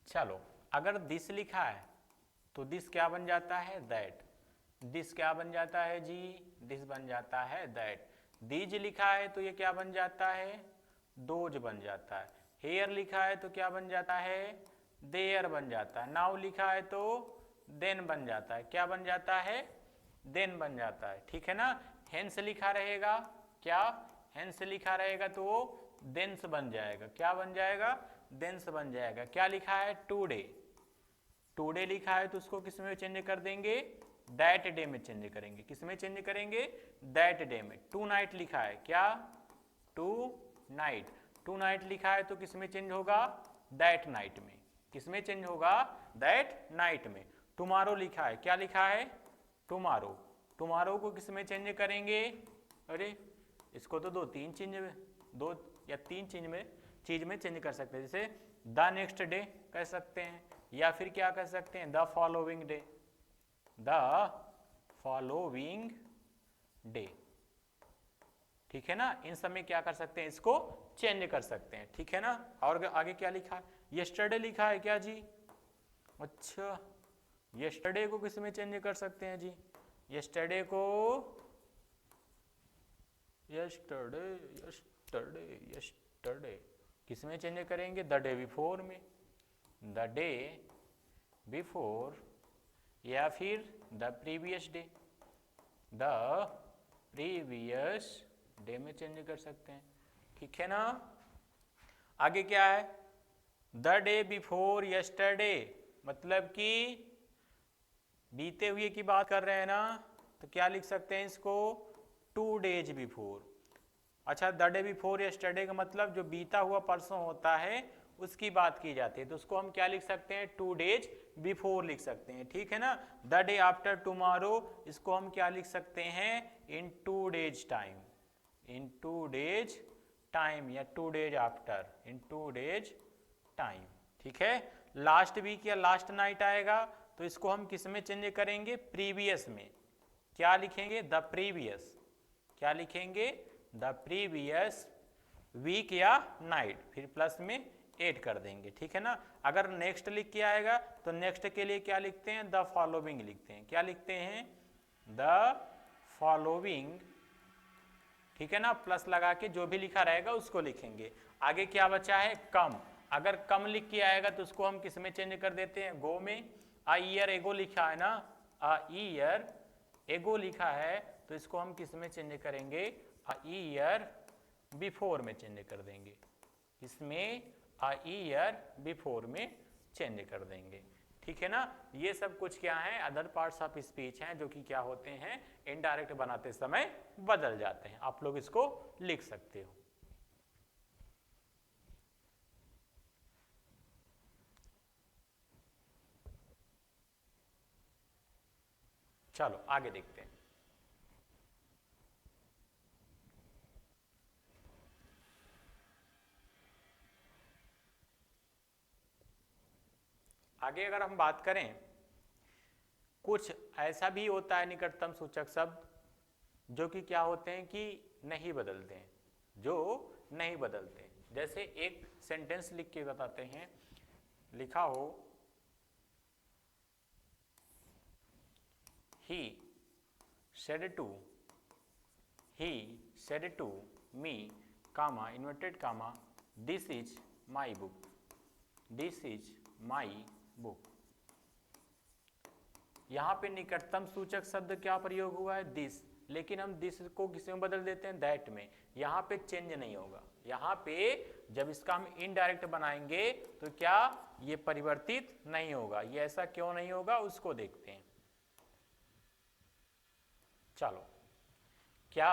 चलो अगर दिस लिखा है तो दिस क्या बन जाता है, दैट। दिस क्या बन जाता है जी, दिस बन जाता है दैट। दीज लिखा है तो ये क्या बन जाता है, दोज बन जाता है। हेयर लिखा है तो क्या बन जाता है, देयर बन जाता है। नाउ लिखा है तो देन बन जाता है, क्या बन जाता है, देन बन जाता है, ठीक है ना। हेंस लिखा रहेगा, क्या, हेंस लिखा रहेगा तो वो देंस बन जाएगा, क्या बन जाएगा, देंस बन जाएगा। क्या लिखा है, टुडे, टुडे लिखा है तो उसको किस में चेंज कर देंगे, दैट डे में चेंज करेंगे। किस में चेंज करेंगे, दैट डे में। टू नाइट लिखा है, क्या, टू नाइट, टू नाइट लिखा है तो किस में चेंज होगा, दैट नाइट में। किस में चेंज होगा, दैट नाइट में। टुमारो लिखा है, क्या लिखा है, टुमारो, टुमारो को किस में चेंज करेंगे, अरे इसको तो दो तीन या तीन चीज में चेंज कर सकते हैं। जैसे द नेक्स्ट डे कह सकते हैं, या फिर क्या कह सकते हैं, the following day, the following day, ठीक है ना। इन सब में क्या कर सकते हैं, इसको चेंज कर सकते हैं, ठीक है ना। और आगे क्या लिखा है, यस्टरडे लिखा है, क्या जी, अच्छा यस्टरडे को किस में चेंज कर सकते हैं जी, यस्टरडे को, यस्टरडे यस्टरडे यस्टरडे किस में चेंज करेंगे, द डे बिफोर में, द डे बिफोर, या फिर the previous day, the previous day में चेंज कर सकते हैं, ठीक है ना। आगे क्या है, द डे बिफोर यस्टरडे, मतलब कि बीते हुए की बात कर रहे हैं ना, तो क्या लिख सकते हैं इसको, 2 डेज बिफोर। अच्छा द डे बिफोर यस्टरडे का मतलब जो बीता हुआ परसों होता है उसकी बात की जाती है, तो उसको हम क्या लिख सकते हैं, 2 डेज बिफोर लिख सकते हैं, ठीक है ना। द डे आफ्टर टुमारो, इसको हम क्या लिख सकते हैं, इन 2 डेज टाइम, इन 2 डेज टाइम, या 2 डेज आफ्टर, इन 2 डेज टाइम, ठीक है। लास्ट वीक या लास्ट नाइट आएगा तो इसको हम किस में चेंज करेंगे, प्रीवियस में। क्या लिखेंगे, द प्रीवियस, क्या लिखेंगे, द प्रीवियस वीक या नाइट, फिर प्लस में 8 कर देंगे, ठीक है ना। अगर नेक्स्ट लिख के आएगा तो नेक्स्ट के लिए क्या लिखते हैं, द फॉलोइंग लिखते हैं, क्या लिखते हैं, द फॉलोइंग, ठीक है ना। प्लस लगा के जो भी लिखा रहेगा उसको लिखेंगे। आगे क्या बचा है, कम, अगर कम लिख के आएगा तो उसको हम किस में चेंज कर देते हैं, गो में। आ ईयर एगो लिखा है ना, आ ईयर एगो लिखा है तो इसको हम किस में चेंज करेंगे, अ ईयर बिफोर में चेंज कर देंगे, इसमें अ ईयर बिफोर में चेंज कर देंगे। ठीक है ना। ये सब कुछ क्या है, अदर पार्ट्स ऑफ स्पीच हैं जो कि क्या होते हैं, इनडायरेक्ट बनाते समय बदल जाते हैं। आप लोग इसको लिख सकते हो। चलो आगे देखते हैं। आगे अगर हम बात करें, कुछ ऐसा भी होता है निकटतम सूचक शब्द जो कि क्या होते हैं कि नहीं बदलते हैं, जो नहीं बदलते हैं। जैसे एक सेंटेंस लिख के बताते हैं, लिखा हो he said to me, comma, inverted comma, this is my book, this is my book। यहां पे निकटतम सूचक शब्द क्या प्रयोग हुआ है, दिस, लेकिन हम दिस को किस में बदल देते हैं, दैट में। यहां पे चेंज नहीं होगा। यहां पे जब इसका हम इनडायरेक्ट बनाएंगे तो क्या ये परिवर्तित नहीं होगा। ये ऐसा क्यों नहीं होगा उसको देखते हैं। चलो, क्या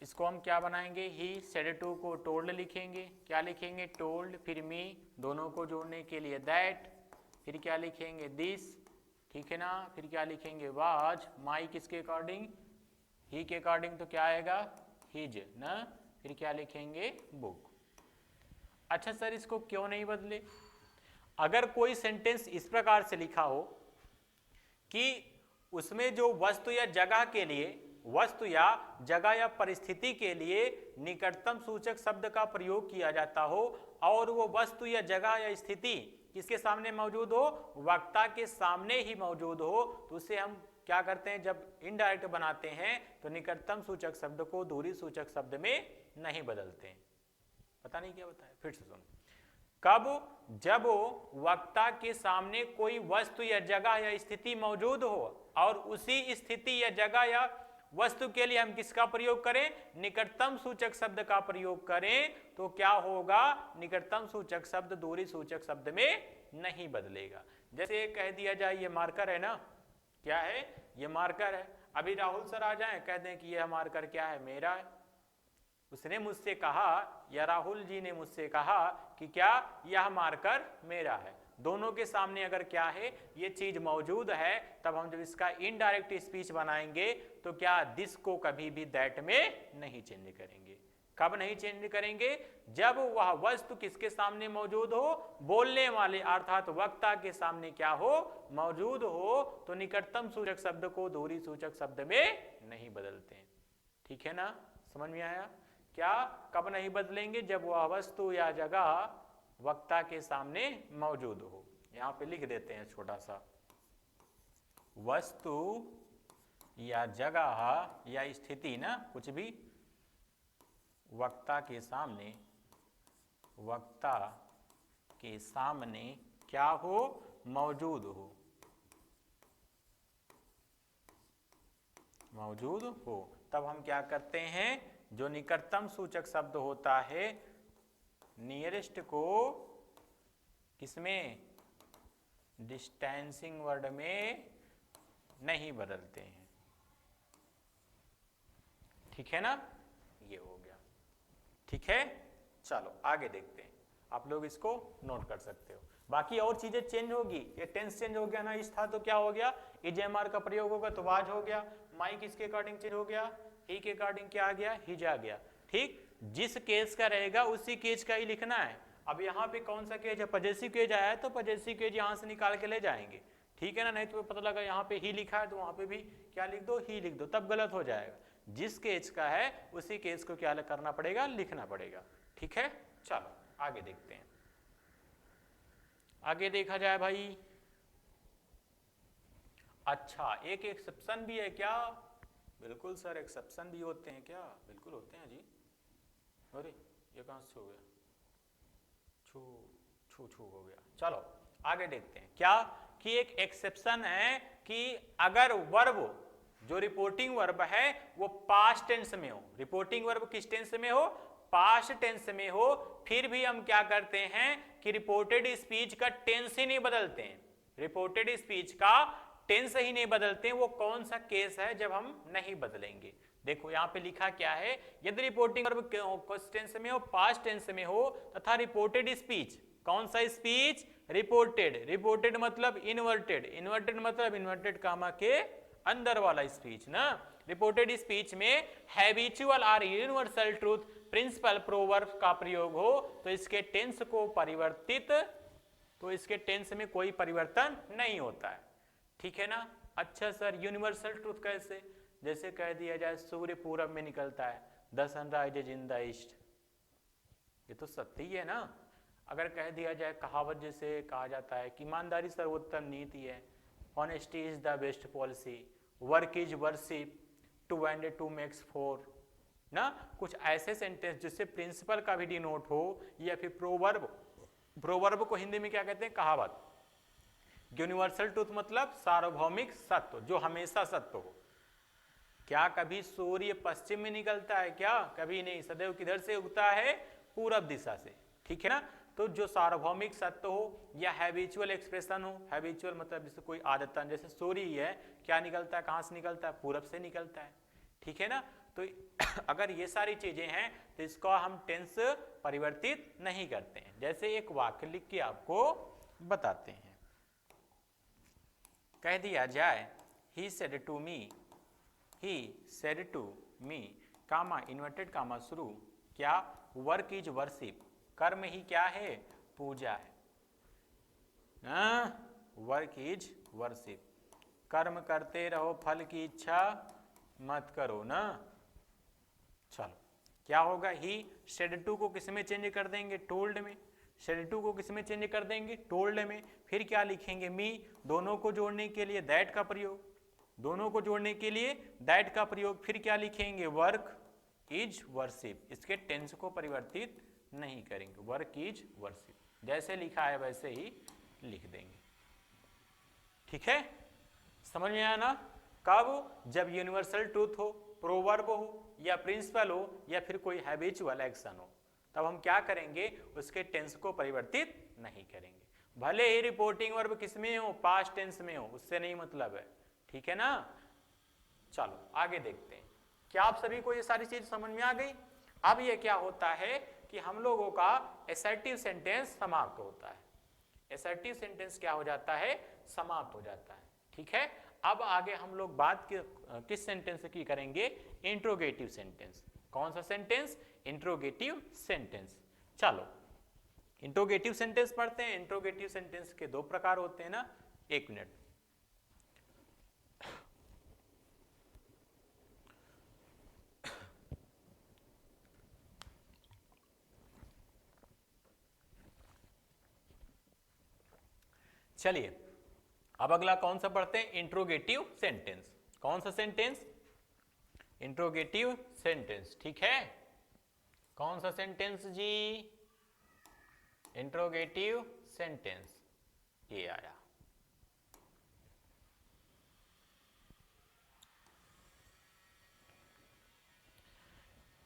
इसको हम क्या बनाएंगे, ही सेड टू को टोल्ड लिखेंगे। क्या लिखेंगे, टोल्ड, फिर मी, दोनों को जोड़ने के लिए दैट, फिर क्या लिखेंगे, दिस, ठीक है ना। फिर क्या लिखेंगे, वाज, माई किसके अकॉर्डिंग, ही के अकॉर्डिंग, तो क्या आएगा, हिज ना। फिर क्या लिखेंगे, बुक। अच्छा सर, इसको क्यों नहीं बदले। अगर कोई सेंटेंस इस प्रकार से लिखा हो कि उसमें जो वस्तु या जगह के लिए, वस्तु या जगह या परिस्थिति के लिए निकटतम सूचक शब्द का प्रयोग किया जाता हो, और वो वस्तु या जगह या स्थिति किसके सामने मौजूद हो, वक्ता के सामने ही मौजूद हो, तो उसे हम क्या करते हैं, जब इनडायरेक्ट बनाते हैं तो निकटतम सूचक शब्द को दूरी सूचक शब्द में नहीं बदलते हैं। पता नहीं क्या बताया, फिर से सुनो। कब, जब वक्ता के सामने कोई वस्तु या जगह या स्थिति मौजूद हो और उसी स्थिति या जगह या वस्तु के लिए हम किसका प्रयोग करें, निकटतम सूचक शब्द का प्रयोग करें, तो क्या होगा, निकटतम सूचक शब्द दूरी सूचक शब्द में नहीं बदलेगा। जैसे कह दिया जाए ये मार्कर है ना, क्या है, ये मार्कर है। अभी राहुल सर आ जाए, कह दें कि यह मार्कर क्या है, मेरा है। उसने मुझसे कहा, या राहुल जी ने मुझसे कहा कि क्या यह मार्कर मेरा है। दोनों के सामने अगर क्या है, ये चीज मौजूद है, तब हम जब इसका इनडायरेक्ट स्पीच बनाएंगे तो क्या दिस को कभी भी दैट में नहीं चेंज करेंगे। कब नहीं चेंज करेंगे, जब वह वस्तु किसके सामने मौजूद हो, बोलने वाले अर्थात वक्ता के सामने क्या हो, मौजूद हो, तो निकटतम सूचक शब्द को दूरी सूचक शब्द में नहीं बदलते। ठीक है ना, समझ में आया। क्या, कब नहीं बदलेंगे, जब वह वस्तु या जगह वक्ता के सामने मौजूद हो। यहां पे लिख देते हैं छोटा सा, वस्तु या जगह या स्थिति ना, कुछ भी वक्ता के सामने, वक्ता के सामने क्या हो, मौजूद हो, मौजूद हो, तब हम क्या करते हैं, जो निकटतम सूचक शब्द होता है, नियरेस्ट को किसमें, डिस्टेंसिंग वर्ड में नहीं बदलते हैं। ठीक है ना, ये हो गया। ठीक है, चलो आगे देखते हैं। आप लोग इसको नोट कर सकते हो। बाकी और चीजें चेंज होगी, ये टेंस चेंज हो गया ना, इस था तो क्या हो गया, इजेएमआर का प्रयोग होगा तो वाज हो गया। माई किसके अकॉर्डिंग चेंज हो गया, ही के अकॉर्डिंग क्या आ गया, हिज आ गया। ठीक, जिस केस का रहेगा उसी केस का ही लिखना है। अब यहाँ पे कौन सा केज है, पजेसिव केज आया है तो पजेसिव केज यहाँ से निकाल के ले जाएंगे। ठीक है ना, नहीं तो पता लगा यहाँ पे ही लिखा है तो वहां पे भी क्या लिख दो, ही लिख दो, तब गलत हो जाएगा। जिस केज का है उसी केज को क्या करना पड़ेगा, लिखना पड़ेगा। ठीक है, चलो आगे देखते हैं। आगे देखा जाए भाई, अच्छा एक एक्सेप्शन भी है क्या, बिल्कुल सर एक्सेप्शन भी होते हैं क्या, बिल्कुल होते हैं जी। अरे ये कहां से हो गया, छू छू छू हो गया। चलो आगे देखते हैं। क्या कि एक एक्सेप्शन है कि अगर वर्ब जो रिपोर्टिंग वर्ब है वो पास्ट टेंस में हो। रिपोर्टिंग वर्ब किस टेंस में हो? पास्ट टेंस में हो। फिर भी हम क्या करते हैं कि रिपोर्टेड स्पीच का टेंस ही नहीं बदलते हैं। रिपोर्टेड स्पीच का टेंस ही नहीं बदलते हैं। वो कौन सा केस है जब हम नहीं बदलेंगे? देखो यहां पे लिखा क्या है, यदि रिपोर्टिंग वर्ब किस टेंस में हो? पास्ट टेंस में हो तथा रिपोर्टेड स्पीच, कौन सा स्पीच? रिपोर्टेड। रिपोर्टेड मतलब इन्वर्टेड, इन्वर्टेड मतलब इन्वर्टेड कामा के अंदर वाला स्पीच ना। रिपोर्टेड स्पीच में हैबिचुअल और यूनिवर्सल ट्रूथ प्रिंसिपल प्रोवर्ब का प्रयोग हो तो इसके टेंस को परिवर्तित, तो इसके टेंस में कोई परिवर्तन नहीं होता है। ठीक है ना? अच्छा सर यूनिवर्सल ट्रूथ कैसे? जैसे कह दिया जाए सूर्य पूरब में निकलता है, the sunrise in the east, ये तो सत्य ही है ना। अगर कह दिया जाए कहावत जैसे कहा जाता है कि ईमानदारी सर्वोत्तम नीति है, honesty is the best policy, work is worship, two and two makes four ना। कुछ ऐसे सेंटेंस जिससे प्रिंसिपल का भी डिनोट हो, या फिर प्रोवर्ब, प्रोवर्ब को हिंदी में क्या कहते हैं? कहावत। यूनिवर्सल ट्रूथ मतलब सार्वभौमिक सत्य, जो हमेशा सत्य हो। क्या कभी सूर्य पश्चिम में निकलता है क्या? कभी नहीं, सदैव किधर से उगता है? पूरब दिशा से। ठीक है ना? तो जो सार्वभौमिक सत्य हो या हैबिचुअल एक्सप्रेशन हो, हैबिचुअल मतलब जैसे कोई आदतन, जैसे सूर्य ही है, क्या निकलता है, कहां से निकलता है? पूरब से निकलता है। ठीक है ना? तो अगर ये सारी चीजें हैं तो इसको हम टेंस परिवर्तित नहीं करते हैं। जैसे एक वाक्य लिख के आपको बताते हैं। कह दिया जाए he said to me, he said to me, comma inverted comma शुरू, क्या? वर्क इज वर्शिप, कर्म ही क्या है? पूजा है। वर्क इज वर्शिप, कर्म करते रहो, फल की इच्छा मत करो ना। चलो क्या होगा? ही सेड टू को किस में चेंज कर देंगे? टोल्ड में। सेड टू को किस में चेंज कर देंगे? टोल्ड में। फिर क्या लिखेंगे? मी। दोनों को जोड़ने के लिए दैट का प्रयोग, दोनों को जोड़ने के लिए दैट का प्रयोग। फिर क्या लिखेंगे? Work is worship. इसके टेंस को परिवर्तित नहीं करेंगे, वर्क इज वर्शिप, जैसे लिखा है वैसे ही लिख देंगे। ठीक है? समझ में आया ना? कब? जब यूनिवर्सल ट्रूथ हो, प्रोवर्ब हो या प्रिंसिपल हो या फिर कोई हैबिचुअल एक्शन हो, तब हम क्या करेंगे? उसके टेंस को परिवर्तित नहीं करेंगे। भले ही रिपोर्टिंग वर्ब किस में हो? पास्ट टेंस में हो, उससे नहीं मतलब है। ठीक है ना? चलो आगे देखते हैं। क्या आप सभी को ये सारी चीज समझ में आ गई? अब ये क्या होता है कि हम लोगों का असर्टिव सेंटेंस समाप्त होता है। असर्टिव सेंटेंस क्या हो जाता है? समाप्त हो जाता है। ठीक है? अब आगे हम लोग बात किस सेंटेंस की करेंगे? Interrogative sentence. कौन सा सेंटेंस? Interrogative sentence. चलो इंट्रोगेटिव सेंटेंस पढ़ते हैं। इंट्रोगेटिव सेंटेंस के दो प्रकार होते हैं ना। एक मिनट, चलिए अब अगला कौन सा पढ़ते हैं? Interrogative sentence. कौन सा सेंटेंस? Interrogative sentence. ठीक है? कौन सा सेंटेंस जी? Interrogative sentence. ये आया।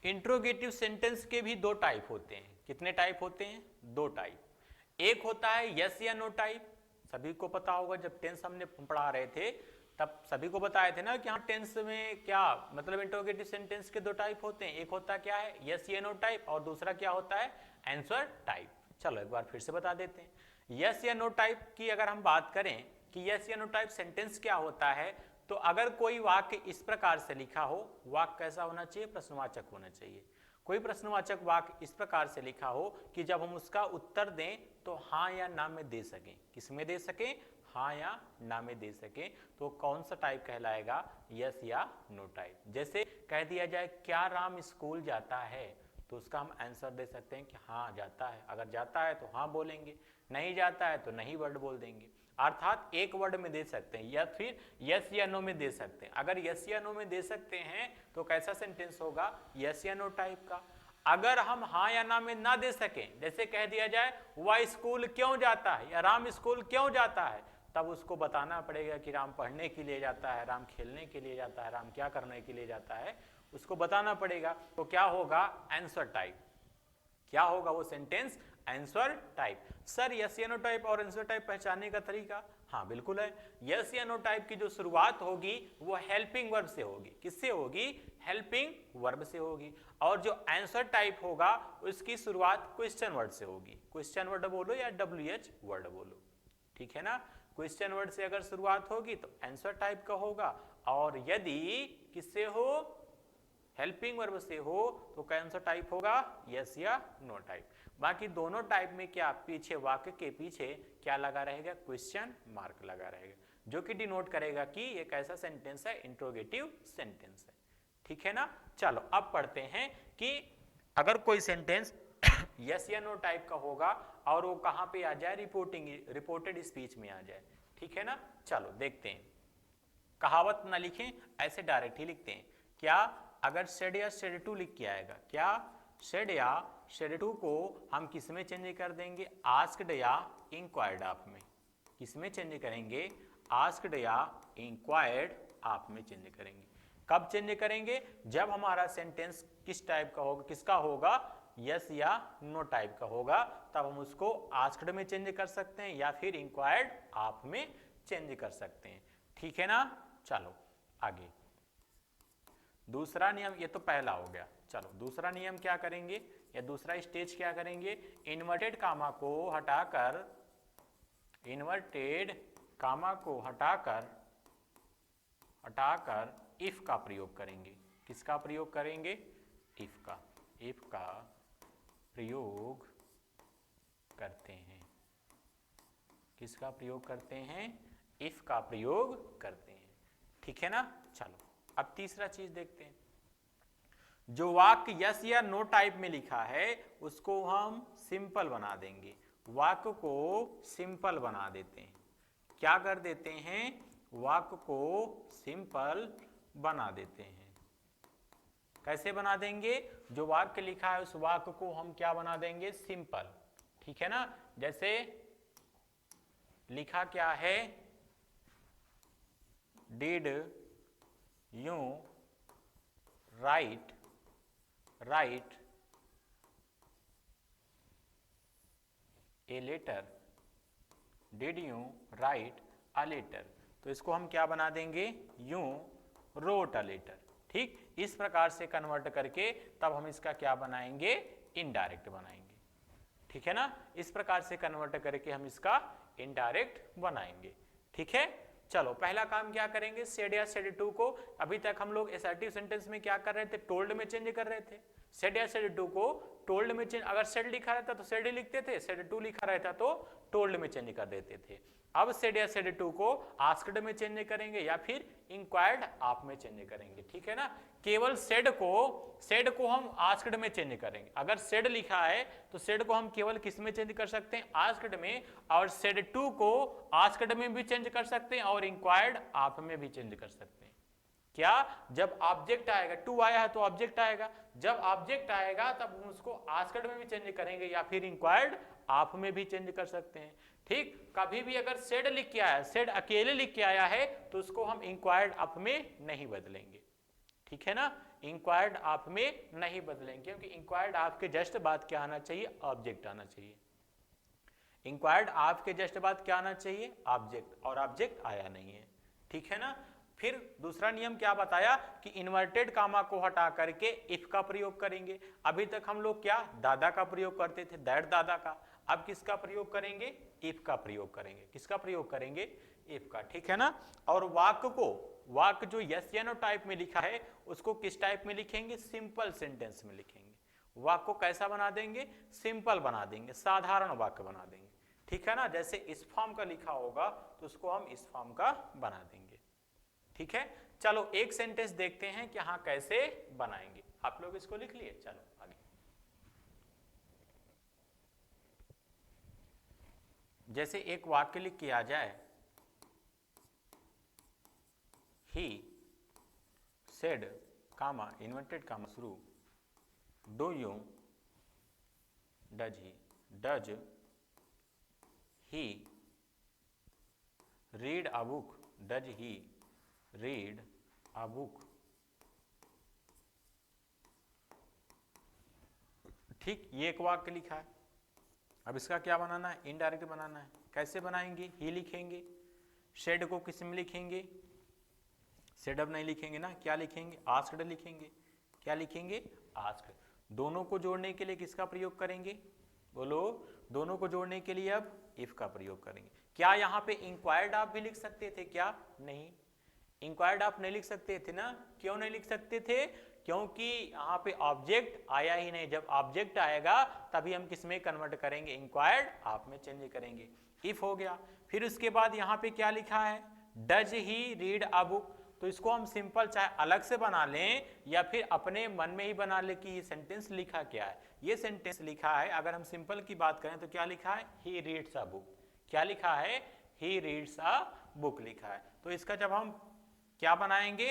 इंट्रोगेटिव सेंटेंस के भी दो टाइप होते हैं। कितने टाइप होते हैं? दो टाइप। एक होता है यस या नो टाइप। सभी को पता होगा, जब टेंस हमने पढ़ा रहे थे तब सभी को बताए थे ना कि हाँ टेंस में क्या मतलब इंट्रोगेटिव सेंटेंस के दो टाइप होते हैं। एक होता क्या है? यस या नो टाइप, और दूसरा क्या होता है? Answer type. चलो एक बार फिर से बता देते हैं। यस या नो टाइप की अगर हम बात करें कि यस या नो टाइप सेंटेंस क्या होता है, तो अगर कोई वाक्य इस प्रकार से लिखा हो, वाक्य कैसा होना चाहिए? प्रश्नवाचक होना चाहिए। कोई प्रश्नवाचक वाक्य इस प्रकार से लिखा हो कि जब हम उसका उत्तर दें तो हाँ या ना में दे सकें। किस में दे सकें? हाँ या ना में दे सकें। तो कौन सा टाइप कहलाएगा? यस या नो टाइप। जैसे कह दिया जाए क्या राम स्कूल जाता है, तो उसका हम आंसर दे सकते हैं कि हाँ जाता है। अगर जाता है तो हाँ बोलेंगे, नहीं जाता है तो नहीं वर्ड बोल देंगे। अर्थात एक वर्ड में दे सकते हैं या फिर यस या नो में दे सकते हैं। अगर यस या नो में दे सकते हैं तो कैसा सेंटेंस होगा? यस या नो टाइप का। अगर हम हाँ या ना में ना दे सकें, जैसे कह दिया जाए वह स्कूल क्यों जाता है या राम स्कूल क्यों जाता है, तब उसको बताना पड़ेगा कि राम पढ़ने के लिए जाता है, राम खेलने के लिए जाता है, राम क्या करने के लिए जाता है, उसको बताना पड़ेगा। तो क्या होगा, आंसर टाइप। क्या होगा वो sentence, answer type. Sir yes या नो टाइप और आंसर टाइप पहचानने का तरीका, हाँ बिल्कुल है। यस या नो टाइप की जो शुरुआत होगी वो हेल्पिंग वर्ब से होगी। किससे होगी, हेल्पिंग वर्ब से होगी। और जो आंसर टाइप होगा उसकी शुरुआत क्वेश्चन वर्ड से होगी। क्वेश्चन वर्ड बोलो या WH वर्ड बोलो, ठीक है ना। क्वेश्चन वर्ड से अगर शुरुआत होगी तो आंसर टाइप का होगा, और यदि किससे हो, हेल्पिंग वर्ब से हो, तो कौन सा टाइप होगा, यस या नो टाइप। बाकी दोनों टाइप में क्या, पीछे वाक्य के पीछे क्या लगा रहेगा, क्वेश्चन मार्क लगा रहेगा, जो कि डिनोट करेगा कि ये कैसा सेंटेंस है, इंट्रोगेटिव सेंटेंस है, ठीक है ना। चलो अब पढ़ते हैं कि अगर कोई सेंटेंस यस या नो टाइप का होगा और वो कहां पे आ जाए, रिपोर्टेड स्पीच में आ जाए, ठीक है ना। चलो देखते हैं, कहावत ना लिखें, ऐसे डायरेक्ट ही लिखते हैं। क्या, अगर शेड या शेड टू लिख के आएगा, क्या शेड या शेड टू को हम किस में चेंज कर देंगे, आस्क्ड या इंक्वायर्ड आप में। किस में चेंज करेंगे, आस्क्ड या इंक्वायर्ड आप में चेंज करेंगे। कब चेंज करेंगे, जब हमारा सेंटेंस किस टाइप का होगा, किसका होगा, यस या नो टाइप का होगा, तब हम उसको आस्क्ड में चेंज कर सकते हैं या फिर इंक्वायर्ड आप में चेंज कर सकते हैं, ठीक है ना। चलो आगे, दूसरा नियम, ये तो पहला हो गया। चलो दूसरा नियम क्या करेंगे, या दूसरा स्टेज क्या करेंगे, इन्वर्टेड कामा को हटाकर, इन्वर्टेड कामा को हटाकर इफ का प्रयोग करेंगे। किसका प्रयोग करेंगे, इफ का। इफ का प्रयोग करते हैं। किसका प्रयोग करते हैं, इफ का प्रयोग करते हैं, ठीक है ना। चलो अब तीसरा चीज देखते हैं, जो वाक्य यस या नो टाइप में लिखा है उसको हम सिंपल बना देंगे। वाक्य को सिंपल बना देते हैं। क्या कर देते हैं, वाक्य को सिंपल बना देते हैं। कैसे बना देंगे, जो वाक्य लिखा है उस वाक्य को हम क्या बना देंगे, सिंपल, ठीक है ना। जैसे लिखा क्या है, did you write a letter, did you write a letter, तो इसको हम क्या बना देंगे, यू रोट अ लेटर, ठीक। इस प्रकार से कन्वर्ट करके तब हम इसका क्या बनाएंगे, इनडायरेक्ट बनाएंगे, ठीक है ना। इस प्रकार से कन्वर्ट करके हम इसका इनडायरेक्ट बनाएंगे, ठीक है। चलो पहला काम क्या करेंगे, सेड या सेड टू को, अभी तक हम लोग असर्टिव सेंटेंस में क्या कर रहे थे, टोल्ड में चेंज कर रहे थे। सेड या सेड टू को टोल्ड में चेंज, अगर सेड लिखा रहता तो सेड ही लिखते थे, सेड टू लिखा रहता तो टोल्ड में चेंज कर देते थे। अब सेड या सेड टू को आस्क्ड में चेंज करेंगे या फिर इंक्वायर्ड आप में चेंज करेंगे, ठीक है ना। केवल सेड को हम आस्क्ड में चेंज करेंगे। अगर सेड लिखा है तो सेड को हम केवल किस में चेंज कर सकते हैं, आस्क्ड में, और सेड टू को आस्क्ड में भी चेंज कर सकते हैं और इंक्वायर्ड आप में भी चेंज कर सकते हैं। क्या, जब ऑब्जेक्ट आएगा, टू आया है तो ऑब्जेक्ट आएगा, जब ऑब्जेक्ट आएगा तब हम उसको आस्क्ड में भी चेंज करेंगे या फिर इंक्वायर्ड आप में भी चेंज कर सकते हैं, ठीक। कभी भी अगर सेड लिख के आया, सेड अकेले लिख के आया है तो उसको हम इंक्वायर्ड आप में नहीं बदलेंगे, ठीक है ना। इंक्वायर्ड आप में नहीं बदलेंगे क्योंकि इंक्वायर्ड आपके जस्ट बाद क्या आना चाहिए, ऑब्जेक्ट आना चाहिए। इंक्वायर्ड आपके जस्ट बाद क्या आना चाहिए, ऑब्जेक्ट, और ऑब्जेक्ट आया नहीं है, ठीक है ना। फिर दूसरा नियम क्या बताया कि इन्वर्टेड कामा को हटा करके इफ का प्रयोग करेंगे। अभी तक हम लोग क्या, दादा का प्रयोग करते थे, दैट दादा का, अब किसका प्रयोग करेंगे, इफ का प्रयोग करेंगे। किसका प्रयोग करेंगे, इफ का, ठीक है ना। और वाक्य जो यस या नो टाइप में लिखा है उसको किस टाइप में लिखेंगे, सिंपल सेंटेंस में लिखेंगे। वाक्य को कैसा बना देंगे, सिंपल बना देंगे, साधारण वाक्य बना देंगे, ठीक है ना। जैसे इस फॉर्म का लिखा होगा तो उसको हम इस फॉर्म का बना देंगे, ठीक है। चलो एक सेंटेंस देखते हैं कि हाँ कैसे बनाएंगे, आप लोग इसको लिख लिए। चलो आगे, जैसे एक वाक्य लिख के आ जाए, he said comma inverted comma शुरू, do you, does he, does he read a book, does he read a book. ठीक, ये एक वाक्य लिखा है। अब इसका क्या बनाना है, इनडायरेक्ट बनाना है। कैसे बनाएंगे, ही लिखेंगे, शेड को किस में लिखेंगे, सेड अप नहीं लिखेंगे ना, क्या लिखेंगे, आस्क्ड लिखेंगे। क्या लिखेंगे, आस्क्ड। दोनों को जोड़ने के लिए किसका प्रयोग करेंगे, बोलो, दोनों को जोड़ने के लिए अब इफ का प्रयोग करेंगे। क्या यहाँ पे इंक्वायर्ड आप भी लिख सकते थे क्या, नहीं, इंक्वायर्ड आप नहीं लिख सकते थे ना। क्यों नहीं लिख सकते थे, क्योंकि यहाँ पे ऑब्जेक्ट आया ही नहीं। जब ऑब्जेक्ट आएगा तभी हम किस में कन्वर्ट करेंगे, इंक्वायर्ड आप में चेंज करेंगे। इफ हो गया। फिर उसके बाद यहाँ पे क्या लिखा है, does he read a book. तो इसको हम सिंपल चाहे अलग से बना लें या फिर अपने मन में ही बना ले कि ये सेंटेंस लिखा क्या है। ये सेंटेंस लिखा है, अगर हम सिंपल की बात करें तो क्या लिखा है, ही रीड्स अ बुक। क्या लिखा है, ही रीड्स अ बुक लिखा है। तो इसका जब हम क्या बनाएंगे,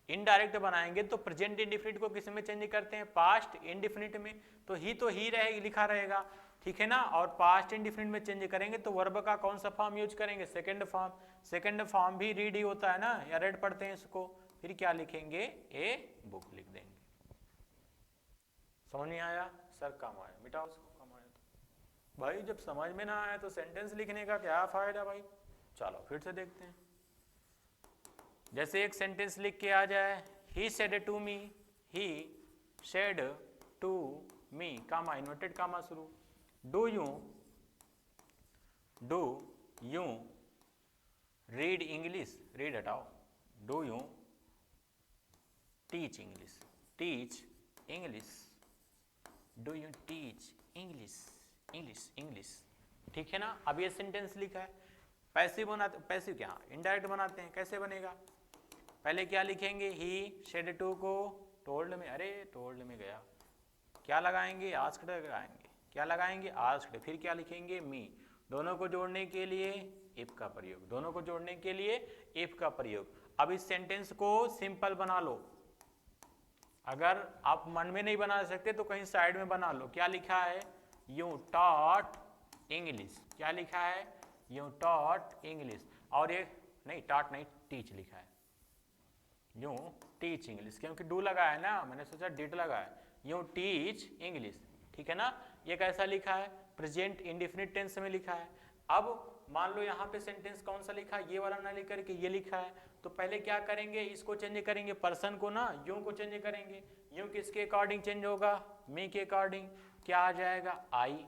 इनडायरेक्ट बनाएंगे तो प्रेजेंट इंडिफिनिट को किस में चेंज करते हैं, पास्ट इंडिफिनिट में। तो ही रहेगा, लिखा रहेगा, ठीक है ना। और पास्ट इंडिफिनिट में चेंज करेंगे तो वर्ब का कौन सा फॉर्म यूज करेंगे, सेकंड फॉर्म। सेकंड फॉर्म भी रीड ही होता है ना, या रेड पढ़ते हैं इसको। फिर क्या लिखेंगे, ए बुक लिख देंगे। समझ नहीं आया, सर काम आया, मिटाओ उसको, काम आया तो। भाई जब समझ में ना आया तो सेंटेंस लिखने का क्या फायदा भाई। चलो फिर से देखते हैं। जैसे एक सेंटेंस लिख के आ जाए, he said to me, he said to me, comma inverted comma शुरू, do you read English, read हटाओ, do you teach English, teach English, do you teach English, English. ठीक है ना। अब ये सेंटेंस लिखा है। पैसिव बनाते, पैसिव क्या, इनडायरेक्ट बनाते हैं। कैसे बनेगा, पहले क्या लिखेंगे, ही शेड टू को टोल्ड में, अरे टोल्ड में गया, क्या लगाएंगे, आस्क्ड लगाएंगे। क्या लगाएंगे, आस्क्ड। फिर क्या लिखेंगे, मी। दोनों को जोड़ने के लिए इफ का प्रयोग, दोनों को जोड़ने के लिए इफ का प्रयोग। अब इस सेंटेंस को सिंपल बना लो। अगर आप मन में नहीं बना सकते तो कहीं साइड में बना लो। क्या लिखा है, यू टॉट इंग्लिश। क्या लिखा है, यू टॉट इंग्लिश। और ये नहीं, टॉट नहीं, टीच लिखा है, यू टीच इंग्लिश, क्योंकि डू लगा है ना, मैंने सोचा डिड लगा है, यू टीच इंग्लिश। ठीक है ना। ये कैसा लिखा है, प्रेजेंट इंडिफिनिट टेंस में लिखा है। अब मान लो यहाँ पे सेंटेंस कौन सा लिखा है, ये वाला ना लिख करके ये लिखा है, तो पहले क्या करेंगे, इसको चेंज करेंगे, पर्सन को ना, यू को चेंज करेंगे। यू किसके अकॉर्डिंग चेंज होगा, मी के अकॉर्डिंग। क्या आ जाएगा, आई।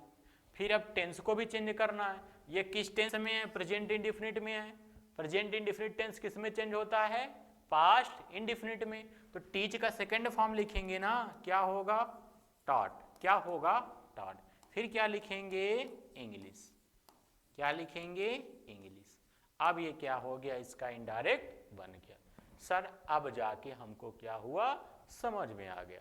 फिर अब टेंस को भी चेंज करना है। ये किस टेंस में है, प्रेजेंट इंडिफिनिट में है। प्रेजेंट इंडिफिनिट टेंस किस में चेंज होता है, पास्ट इंडिफिनिट में। तो टीच का सेकंड फॉर्म लिखेंगे ना, क्या होगा, टॉट। क्या होगा, टॉट। फिर क्या लिखेंगे, इंग्लिश। क्या लिखेंगे, इंग्लिश। अब ये क्या हो गया, इसका इनडायरेक्ट बन गया। सर अब जाके हमको क्या हुआ, समझ में आ गया।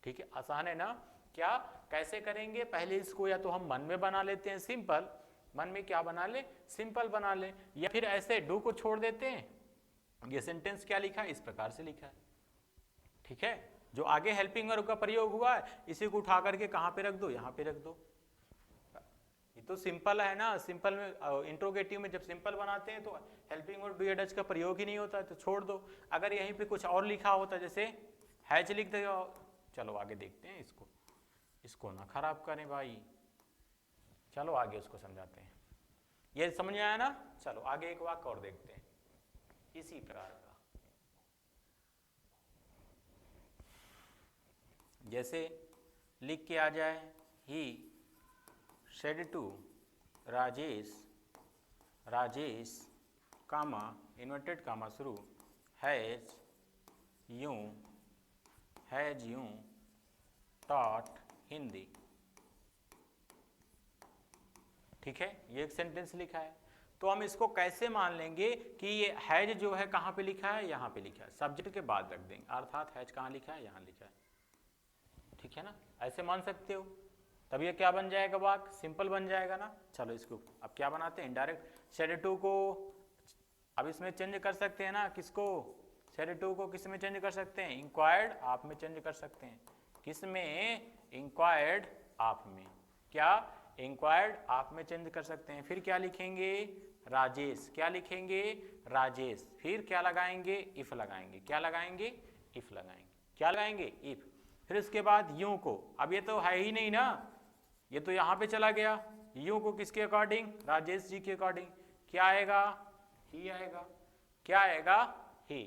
ठीक है, आसान है ना। क्या कैसे करेंगे, पहले इसको या तो हम मन में बना लेते हैं सिंपल, मन में क्या बना ले, सिंपल बना ले, या फिर ऐसे डू को छोड़ देते हैं। ये सेंटेंस क्या लिखा है, इस प्रकार से लिखा है। ठीक है, जो आगे हेल्पिंग वर्ब का प्रयोग हुआ है इसी को उठा करके कहां पे रख दो, यहां पे रख दो। ये तो सिंपल है ना। सिंपल में इंट्रोगेटिव में जब सिंपल बनाते हैं तो हेल्पिंग वर्ब डू या डज का प्रयोग ही नहीं होता है, तो छोड़ दो। अगर यहीं पे कुछ और लिखा होता, जैसे हैज लिख दे। चलो आगे देखते हैं इसको, इसको ना खराब करें भाई। चलो आगे उसको समझाते हैं। ये समझ में आया ना। चलो आगे एक वाक्य और देखते हैं इसी प्रकार का। जैसे लिख के आ जाए, he said to Rajesh, Rajesh comma inverted comma शुरू, हैज यू टॉट हिंदी। ठीक है, ये एक सेंटेंस लिखा है। तो हम इसको कैसे मान लेंगे कि ये हैज जो है कहाँ पे लिखा है, यहाँ पे लिखा है, सब्जेक्ट के बाद रख देंगे, अर्थात हैज कहाँ लिखा है, यहाँ लिखा है। ठीक है ना, ऐसे मान सकते हो। तब ये क्या बन जाएगा, वाक्य सिंपल बन जाएगा ना। चलो इसको अब क्या बनाते हैं, इनडायरेक्ट। सेड टू को अब इसमें चेंज कर सकते हैं ना, किसको, सेड टू को किस में चेंज कर सकते हैं, इंक्वायर्ड आप में चेंज कर सकते हैं। किस में, इंक्वायर्ड आप में। क्या, इंक्वायर्ड आप में चेंज कर सकते हैं। फिर क्या लिखेंगे, राजेश, क्या लिखेंगे, राजेश। फिर क्या लगाएंगे, इफ लगाएंगे, क्या लगाएंगे, इफ लगाएंगे, क्या लगाएंगे, इफ। फिर उसके बाद यूं को, अब ये तो है ही नहीं ना, ये तो यहां पे चला गया, यूं को किसके अकॉर्डिंग, राजेश जी के अकॉर्डिंग, क्या आएगा, ही आएगा, क्या आएगा, ही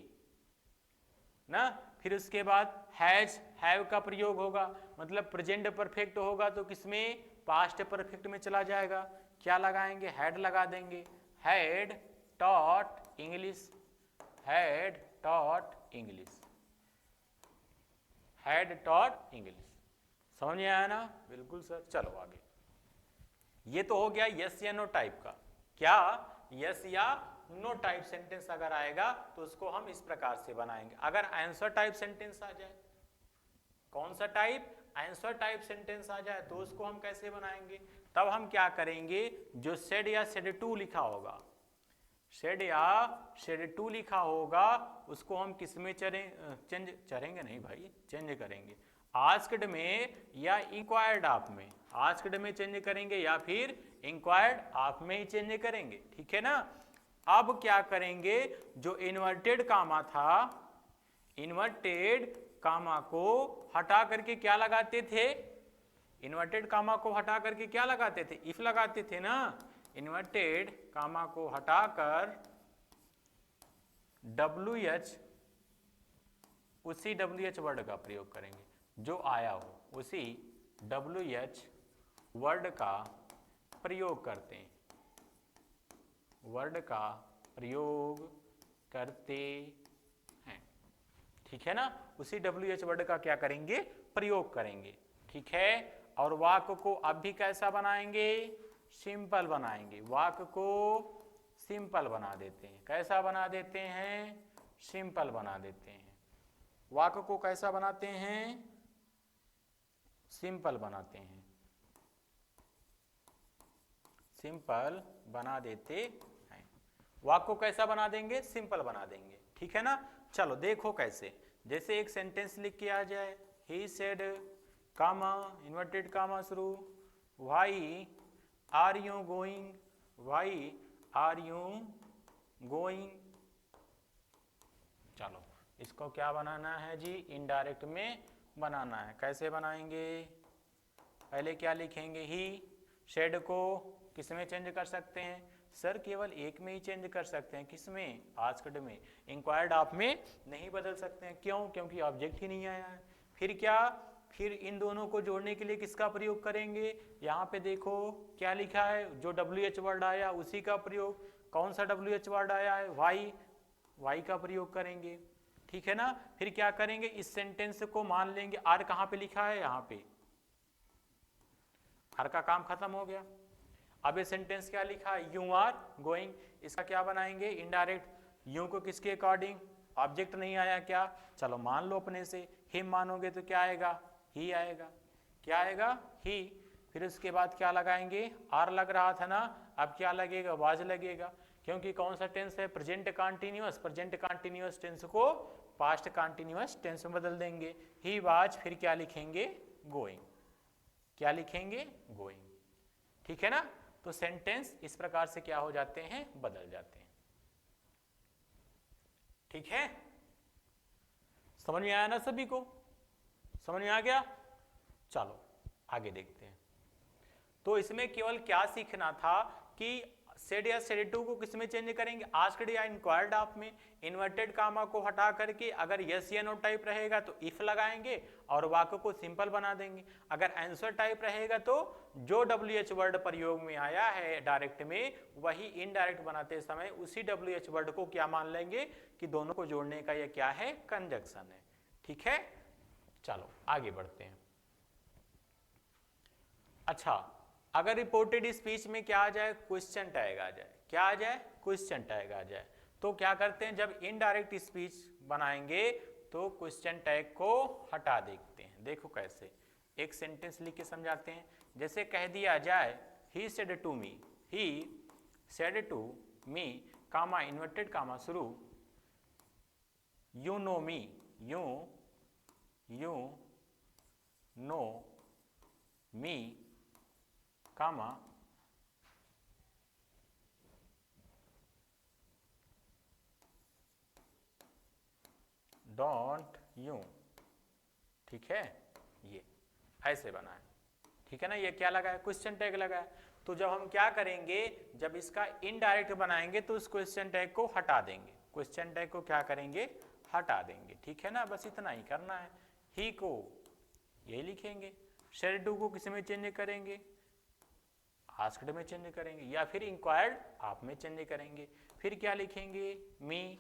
ना। फिर उसके बाद हैज, हैव का प्रयोग होगा, मतलब प्रेजेंट परफेक्ट होगा तो किसमें, पास्ट परफेक्ट में चला जाएगा, क्या लगाएंगे, हैड लगा देंगे, had taught English, had taught English, had taught English. समझ में आया ना, बिल्कुल सर। चलो आगे, ये तो हो गया यस या नो टाइप का। क्या यस या नो टाइप सेंटेंस अगर आएगा तो उसको हम इस प्रकार से बनाएंगे। अगर आंसर टाइप सेंटेंस आ जाए, कौन सा टाइप, आंसर टाइप सेंटेंस आ जाए तो उसको हम कैसे बनाएंगे, तब हम क्या करेंगे, जो सेड या सेड टू लिखा होगा, सेड या सेड टू लिखा होगा उसको हम किस में चेंज चरेंगे, नहीं भाई, चेंज करेंगे, आस्क्ड में या इंक्वायर्ड आप में, आस्क्ड में चेंज करेंगे या फिर इंक्वायर्ड आप में ही चेंज करेंगे, ठीक है ना। अब क्या करेंगे, जो इन्वर्टेड कामा था, इन्वर्टेड कामा को हटा करके क्या लगाते थे, इन्वर्टेड कामा को हटा करके क्या लगाते थे, इफ लगाते थे ना। इन्वर्टेड कामा को हटाकर WH, उसी WH वर्ड का प्रयोग करेंगे, जो आया हो उसी WH वर्ड का प्रयोग करते हैं, वर्ड का प्रयोग करते हैं, ठीक है ना। उसी WH वर्ड का क्या करेंगे, प्रयोग करेंगे, ठीक है। और वाक्य को अब भी कैसा बनाएंगे, सिंपल बनाएंगे, वाक्य को सिंपल बना देते हैं, कैसा बना देते हैं, सिंपल बना देते हैं। वाक्य को कैसा बनाते हैं, सिंपल बनाते हैं, सिंपल बना देते हैं। वाक्य को कैसा बना देंगे, सिंपल बना देंगे, ठीक है ना। चलो देखो कैसे, जैसे एक सेंटेंस लिख के आ जाए, he said comma inverted comma शुरू, why are you going, why are you going. चलो इसको क्या बनाना है जी, इनडायरेक्ट में बनाना है, कैसे बनाएंगे, पहले क्या लिखेंगे, ही शेड को किस में चेंज कर सकते हैं, सर केवल एक में ही चेंज कर सकते हैं, किस में, आस्क्ड में, इंक्वायर्ड आप में नहीं बदल सकते हैं, क्यों, क्योंकि ऑब्जेक्ट ही नहीं आया है। फिर क्या, फिर इन दोनों को जोड़ने के लिए किसका प्रयोग करेंगे, यहाँ पे देखो क्या लिखा है, जो WH वर्ड आया उसी का प्रयोग, कौन सा WH वर्ड आया है, वाई, वाई का प्रयोग करेंगे, ठीक है ना। फिर क्या करेंगे, इस सेंटेंस को मान लेंगे, आर कहाँ पे लिखा है, यहाँ पे, आर का काम खत्म हो गया। अब ये सेंटेंस क्या लिखा है, यू आर गोइंग, इसका क्या बनाएंगे, इनडायरेक्ट, यू को किसके अकॉर्डिंग, ऑब्जेक्ट नहीं आया क्या, चलो मान लो अपने से, हिम मानोगे तो क्या आएगा, ही आएगा, क्या आएगा, ही। फिर उसके बाद क्या लगाएंगे, आर लग रहा था ना, अब क्या लगेगा, वाज लगेगा, क्योंकि कौन सा टेंस है, present continuous, present continuous tense को पास्ट कंटीन्यूअस टेंस में बदल देंगे, ही वाज, फिर क्या लिखेंगे, गोइंग, क्या लिखेंगे, गोइंग, ठीक है ना। तो सेंटेंस इस प्रकार से क्या हो जाते हैं, बदल जाते हैं, ठीक है। समझ में आया ना सभी को, समझ में आ गया। चलो आगे देखते हैं। तो इसमें केवल क्या सीखना था कि सेड या सेड टू को किस में चेंज करेंगे, आस्क्ड या इंक्वायर्ड आप में, इन्वर्टेड कामा को हटा करके अगर यस या नो टाइप रहेगा तो इफ लगाएंगे और वाक्य को सिंपल बना देंगे, अगर आंसर टाइप रहेगा तो जो WH वर्ड प्रयोग में आया है डायरेक्ट में, वही इनडायरेक्ट बनाते समय उसी WH वर्ड को क्या मान लेंगे कि दोनों को जोड़ने का यह क्या है, कंजक्शन है, ठीक है। चलो आगे बढ़ते हैं। अच्छा, अगर रिपोर्टेड स्पीच में क्या आ जाए, क्वेश्चन टैग आ जाए, क्या आ जाए, क्वेश्चन टैग आ जाए, तो क्या करते हैं, जब इनडायरेक्ट स्पीच बनाएंगे तो क्वेश्चन टैग को हटा देते हैं। देखो कैसे, एक सेंटेंस लिख के समझाते हैं। जैसे कह दिया जाए, he said to me, he said to me, comma inverted comma शुरू, you know me, you know me, comma don't you, ठीक है, ये ऐसे बना है, ठीक है ना। ये क्या लगा है, क्वेश्चन टैग लगा है। तो जब हम क्या करेंगे, जब इसका इनडायरेक्ट बनाएंगे तो उस क्वेश्चन टैग को हटा देंगे, क्वेश्चन टैग को क्या करेंगे, हटा देंगे, ठीक है ना। बस इतना ही करना है। ही को यही लिखेंगे, शेड टू को किस में चेंज करेंगे, आस्क्ड में चेंज करेंगे, या फिर इंक्वायर्ड आप में चेंज करेंगे। फिर क्या लिखेंगे, मी,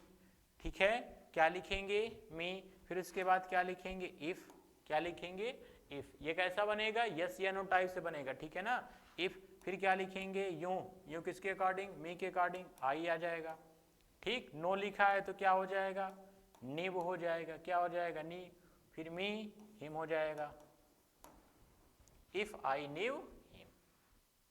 ठीक है, क्या लिखेंगे, मी। फिर उसके बाद क्या लिखेंगे, इफ, क्या लिखेंगे, इफ। ये कैसा बनेगा, यस या नो टाइप से बनेगा, ठीक है ना, इफ। फिर क्या लिखेंगे, यूं, यूं किसके अकॉर्डिंग, मी के अकॉर्डिंग, आई आ जाएगा, ठीक। नो लिखा है तो क्या हो जाएगा, नीव हो जाएगा, क्या हो जाएगा, नी। फिर मी, हिम हो जाएगा, इफ आई नीव हिम,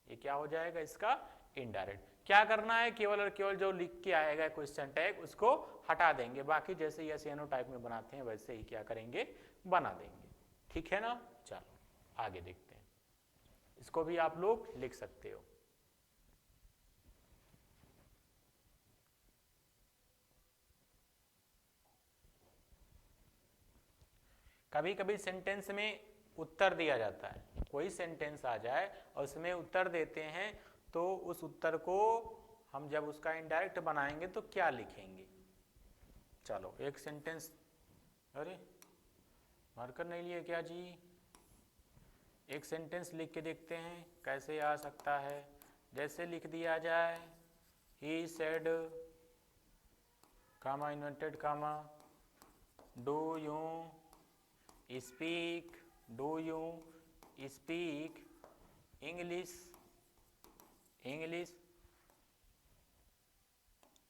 ये क्या हो जाएगा, इसका इनडायरेक्ट। क्या करना है, केवल और केवल जो लिख के आएगा क्वेश्चन टैग उसको हटा देंगे, बाकी जैसे यस या नो टाइप में बनाते हैं वैसे ही क्या करेंगे, बना देंगे, ठीक है ना। चलो आगे देखते हैं, इसको भी आप लोग लिख सकते हो। कभी कभी सेंटेंस में उत्तर दिया जाता है, कोई सेंटेंस आ जाए और उसमें उत्तर देते हैं, तो उस उत्तर को हम जब उसका इनडायरेक्ट बनाएंगे तो क्या लिखेंगे। चलो एक सेंटेंस, अरे मार्कर नहीं लिए क्या जी, एक सेंटेंस लिख के देखते हैं कैसे आ सकता है। जैसे लिख दिया जाए, he said comma inverted comma, do you speak, do you speak English, English,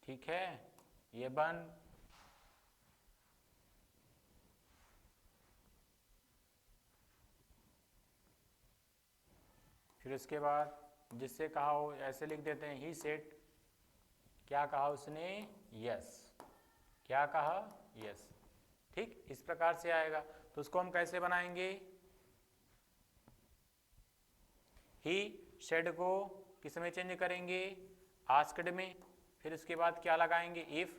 ठीक है, ये बन। फिर उसके बाद जिससे कहा हो ऐसे लिख देते हैं, ही सेड, क्या कहा उसने, यस, क्या कहा, यस, ठीक। इस प्रकार से आएगा, तो उसको हम कैसे बनाएंगे, ही सेड को किस में चेंज करेंगे, आस्क्ड में। फिर उसके बाद क्या लगाएंगे, इफ,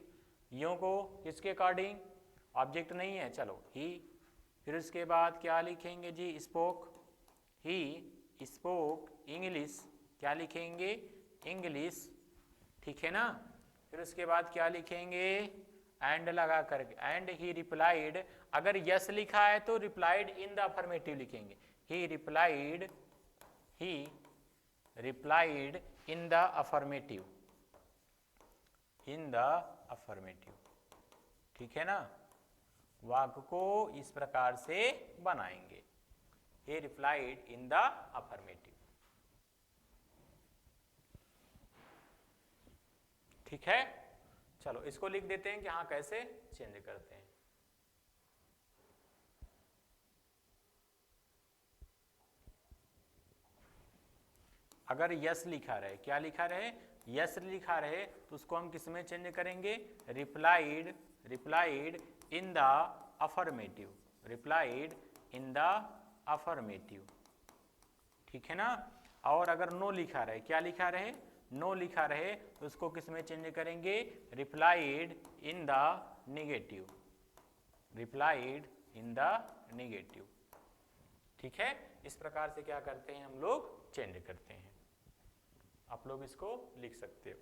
यूं को किसके अकॉर्डिंग, ऑब्जेक्ट नहीं है, चलो ही। फिर उसके बाद क्या लिखेंगे जी, स्पोक, ही स्पोक इंग्लिश, क्या लिखेंगे, इंग्लिश, ठीक है ना। फिर उसके बाद क्या लिखेंगे, एंड लगा करके, एंड ही रिप्लाइड। अगर यस लिखा है तो रिप्लाइड इन द अफर्मेटिव लिखेंगे, ही replied, he replied in the affirmative, in the affirmative, ठीक है ना। वाक्य को इस प्रकार से बनाएंगे, he replied in the affirmative, ठीक है। चलो इसको लिख देते हैं कि हाँ कैसे चेंज करते हैं। अगर यस लिखा रहे, क्या लिखा रहे, यस लिखा रहे, तो उसको हम किस में चेंज करेंगे, replied, replied in the affirmative, replied in the affirmative, ठीक है ना। और अगर नो लिखा रहे, क्या लिखा रहे, नो लिखा रहे, तो उसको किस में चेंज करेंगे, replied in the negative, replied in the negative, ठीक है। इस प्रकार से क्या करते हैं हम लोग, चेंज करते हैं। आप लोग इसको लिख सकते हो।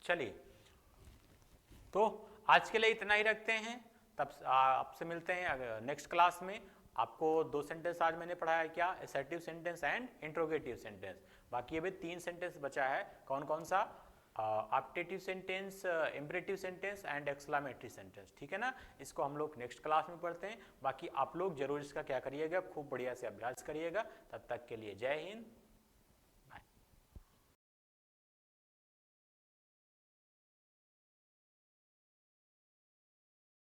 चलिए, तो आज के लिए इतना ही रखते हैं, तब आपसे मिलते हैं नेक्स्ट क्लास में। आपको 2 सेंटेंस आज मैंने पढ़ाया, क्या, assertive sentence and interrogative sentence. बाकी अभी 3 सेंटेंस बचा है, कौन कौन सा, optative sentence, imperative sentence and exclamatory sentence, ठीक है ना। इसको हम लोग नेक्स्ट क्लास में पढ़ते हैं। बाकी आप लोग जरूर इसका क्या करिएगा, खूब बढ़िया से अभ्यास करिएगा। तब तक के लिए जय हिंद।